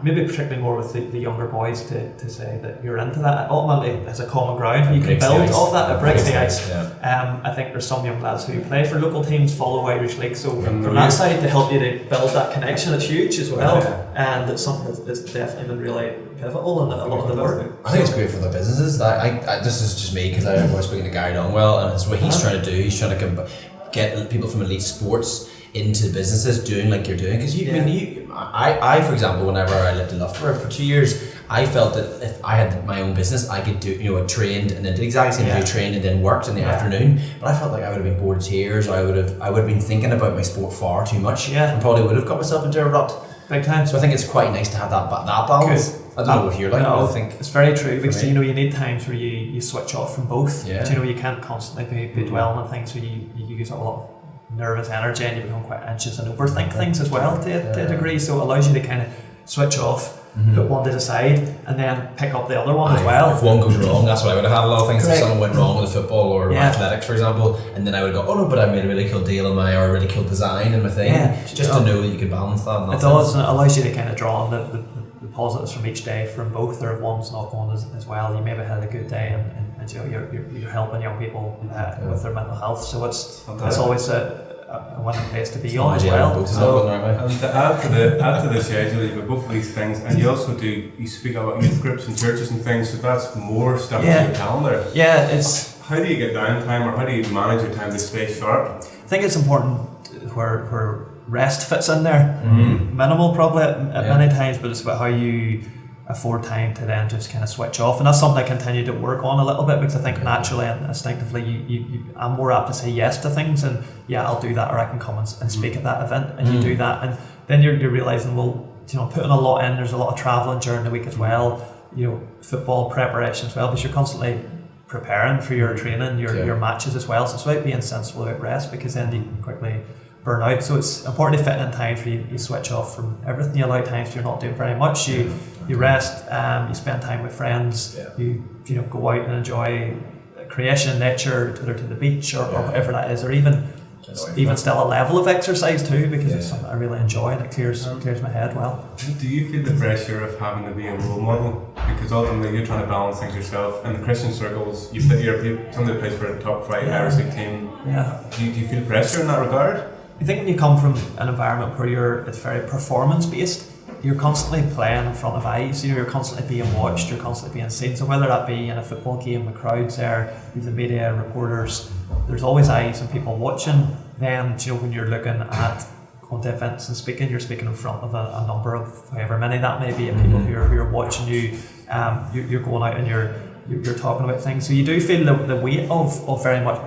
[SPEAKER 3] maybe particularly more with the younger boys to say that you're into that. Ultimately, as a common ground where you can build off that. It breaks the ice. I think there's some young lads who play for local teams, follow Irish League. So from that side, to help you to build that connection, it's huge as well. And it's something that's definitely been really pivotal in a lot of the work.
[SPEAKER 1] I think it's great for the businesses. This is just me because I was speaking to Gary Longwell, and it's what he's trying to do. He's trying to get people from elite sports into businesses doing like you're doing, because I for example, whenever I lived in Loughborough for 2 years, I felt that if I had my own business, I could do, I trained and then did exactly the same, trained and then worked in the afternoon, but I felt like I would have been bored to tears. I would have been thinking about my sport far too much, and probably would have got myself into a rut
[SPEAKER 3] big time.
[SPEAKER 1] So I think it's quite nice to have that balance. Good. I don't know what you're like, but I think
[SPEAKER 3] it's very true, because you need times where you switch off from both. You can't constantly be dwelling on things, so you use a lot of nervous energy and you become quite anxious and overthink things as well to a degree. So it allows you to kind of switch off, put one to the side, and then pick up the other one as well.
[SPEAKER 1] If one goes wrong, that's what I would have had a lot of things. If something went wrong with the football or athletics, for example, and then I would go, oh no, but I made a really cool deal or a really cool design in my thing. Just to know that you can balance that.
[SPEAKER 3] It does, and it allows you to kind of draw on the positives from each day from both, or if one's not going as well, you maybe had a good day and you're helping young people with their mental health. So it's always a winning place to be on as well.
[SPEAKER 2] So, and to add to the schedule, you've got both of these things, and you also you speak about youth groups and churches and things. So that's more stuff in your calendar.
[SPEAKER 3] It's
[SPEAKER 2] how do you get downtime, or how do you manage your time to stay sharp?
[SPEAKER 3] I think it's important where rest fits in there. Minimal probably at many times, but it's about how you afford time to then just kind of switch off, and that's something I continue to work on a little bit, because I think naturally and instinctively I'm more apt to say yes to things, and I'll do that, or I can come and speak at that event, and you do that, and then you're realising, well, putting a lot in, there's a lot of travelling during the week as well, football preparation as well, because you're constantly preparing for your training, your matches as well, so it's about being sensible about rest, because then you can quickly burn out. So it's important to fit in times where you switch off from everything. You allow times where you're not doing very much. You rest, you spend time with friends, you go out and enjoy creation, nature, whether to the beach or whatever that is, or even still a level of exercise too, because it's something I really enjoy and it clears my head well.
[SPEAKER 2] Do you feel the pressure of having to be a role model? Because ultimately you're trying to balance things yourself. In the Christian circles, you're somebody who plays for a top flight Irish League team. Do you feel pressure in that regard?
[SPEAKER 3] I think when you come from an environment where it's very performance based, you're constantly playing in front of eyes, you're constantly being watched, you're constantly being seen. So whether that be in a football game with crowds there, with the media, reporters, there's always eyes and people watching. Then when you're looking at going to events and speaking, you're speaking in front of a number of however many that may be, of people who are watching you. You're going out and you're talking about things. So you do feel the weight of very much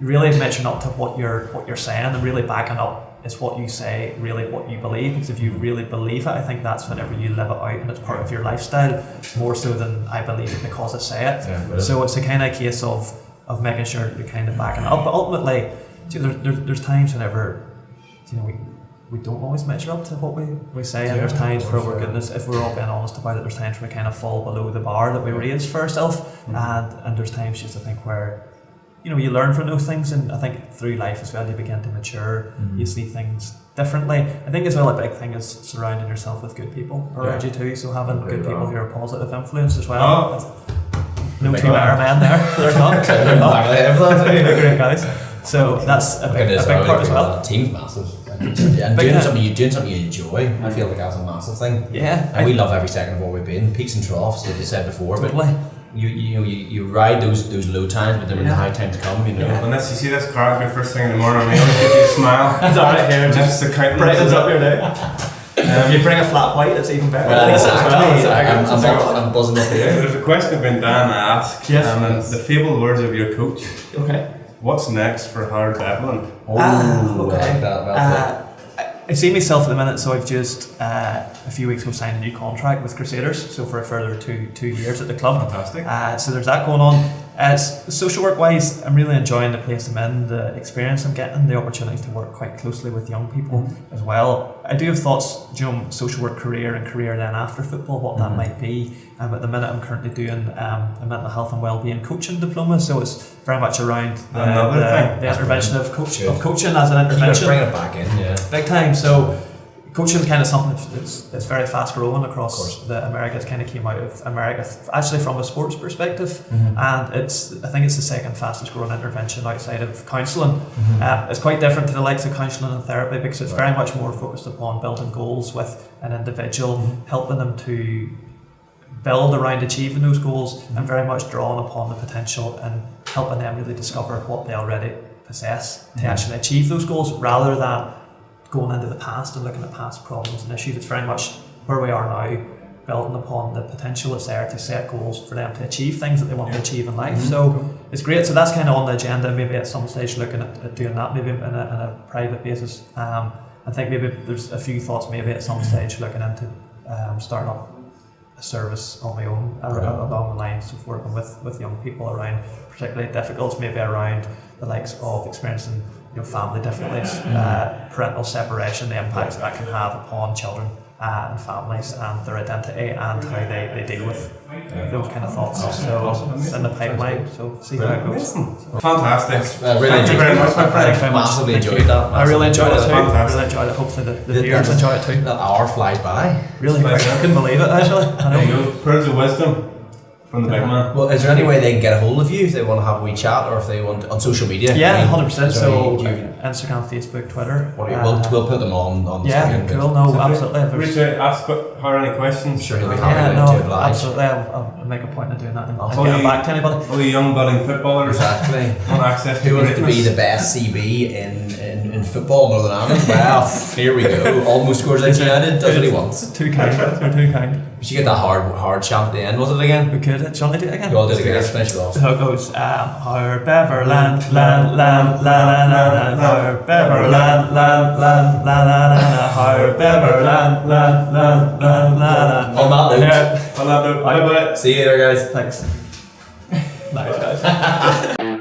[SPEAKER 3] really measuring up to what you're saying, and really backing up is what you say, really what you believe, because if you really believe it, I think that's whenever you live it out and it's part of your lifestyle, more so than I believe it because I say it. So it's a kind of case of making sure you're kind of backing it up, but ultimately there's times whenever we don't always measure up to what we say, and there's times where we're goodness, if we're all being honest about it, there's times where we kind of fall below the bar that we raise for ourselves, and there's times just I think where you learn from those things, and I think through life as well you begin to mature, you see things differently. I think as well a big thing is surrounding yourself with good people around you too, so having good people who are a positive influence as well. No two better men there, they're not. They're great guys. So that's a big part as well.
[SPEAKER 1] Team's massive. And doing something you enjoy, I feel like that's a massive thing. And we love every second of what we've been, peaks and troughs, like you said before, but you ride those low times, but then when the high times come,
[SPEAKER 2] Unless you see this character first thing in the morning, I always give you a smile.
[SPEAKER 3] It's alright here,
[SPEAKER 2] just the countenance
[SPEAKER 3] brightens up your day. If you bring a flat white, it's even better.
[SPEAKER 1] I'm buzzing up here.
[SPEAKER 2] There's a question Ben Dan asked, and the fabled words of your coach.
[SPEAKER 3] Okay.
[SPEAKER 2] What's next for Harvey Beverland?
[SPEAKER 1] Okay. I like that.
[SPEAKER 3] I see myself at the minute, so I've just a few weeks ago signed a new contract with Crusaders, so for a further two years at the club.
[SPEAKER 2] Fantastic.
[SPEAKER 3] So there's that going on. Social work wise, I'm really enjoying the place I'm in, the experience I'm getting, the opportunities to work quite closely with young people as well. I do have thoughts, social work career and career then after football, what that might be. At the minute I'm currently doing a mental health and wellbeing coaching diploma, so it's very much around the intervention of coaching as an intervention.
[SPEAKER 1] Bring it back in,
[SPEAKER 3] big time. So coaching is kind of something that's very fast growing across the Americas. Kind of came out of America actually from a sports perspective, and I think it's the second fastest growing intervention outside of counselling. It's quite different to the likes of counselling and therapy because it's very much more focused upon building goals with an individual, helping them to build around achieving those goals, and very much drawing upon the potential and helping them really discover what they already possess to actually achieve those goals, rather than going into the past and looking at past problems and issues. It's very much where we are now, building upon the potential that's there to set goals for them to achieve things that they want to achieve in life. So it's great. So that's kind of on the agenda, maybe at some stage looking at doing that, maybe in a private basis. I think maybe there's a few thoughts maybe at some stage looking into starting up a service on my own along the lines of working with young people around particularly difficult, maybe around the likes of experiencing family difficulties, parental separation, the impacts that can have upon children and families and their identity and how they deal with those kind of thoughts. So it's in the pipeline, so see how it goes.
[SPEAKER 2] Fantastic.
[SPEAKER 1] Thank you very much, my friend.
[SPEAKER 3] Very much.
[SPEAKER 1] Massively enjoyed that.
[SPEAKER 3] I really enjoyed it too.
[SPEAKER 2] Fantastic.
[SPEAKER 3] Really enjoyed it. Hopefully the viewers enjoy it too.
[SPEAKER 1] That hour flies by.
[SPEAKER 3] Really quick. I couldn't believe it actually. I know.
[SPEAKER 2] Pearls of wisdom from the big man.
[SPEAKER 1] Well, is there any way they can get a hold of you if they want to have a wee chat, or if they want on social media?
[SPEAKER 3] Yeah, 100%.
[SPEAKER 1] Is there
[SPEAKER 3] So
[SPEAKER 1] any-
[SPEAKER 3] Instagram, Facebook, Twitter.
[SPEAKER 1] we'll put them on the
[SPEAKER 3] Yeah,
[SPEAKER 1] screen.
[SPEAKER 3] cool. No, absolutely. If there's-
[SPEAKER 2] Reach out, ask her any questions.
[SPEAKER 1] Sure, he'll be
[SPEAKER 3] Yeah,
[SPEAKER 1] happy
[SPEAKER 3] no,
[SPEAKER 1] to oblige.
[SPEAKER 3] absolutely. I'll make a point of doing that and
[SPEAKER 1] Oh,
[SPEAKER 3] get it back to anybody.
[SPEAKER 2] All the young budding footballers
[SPEAKER 1] Exactly.
[SPEAKER 2] want access to
[SPEAKER 1] Who wants to be
[SPEAKER 2] greatness.
[SPEAKER 1] the best CB in football in Northern Ireland? Well, here we go. Almost scores like United. Does what he wants.
[SPEAKER 3] Too kind. They're too kind.
[SPEAKER 1] We should get that hard chant at the end. Was it again?
[SPEAKER 3] We could. Shall I do it again?
[SPEAKER 1] Go on, do it again. Let's finish it off.
[SPEAKER 3] So it goes, our Beverland, land, land, land, land, our Beverland, land, land, land, land, our Beverland, land, land, land, land.
[SPEAKER 1] On that note.
[SPEAKER 3] Yeah.
[SPEAKER 2] On that note, bye bye.
[SPEAKER 1] See you later, guys.
[SPEAKER 3] Thanks. Nice, guys.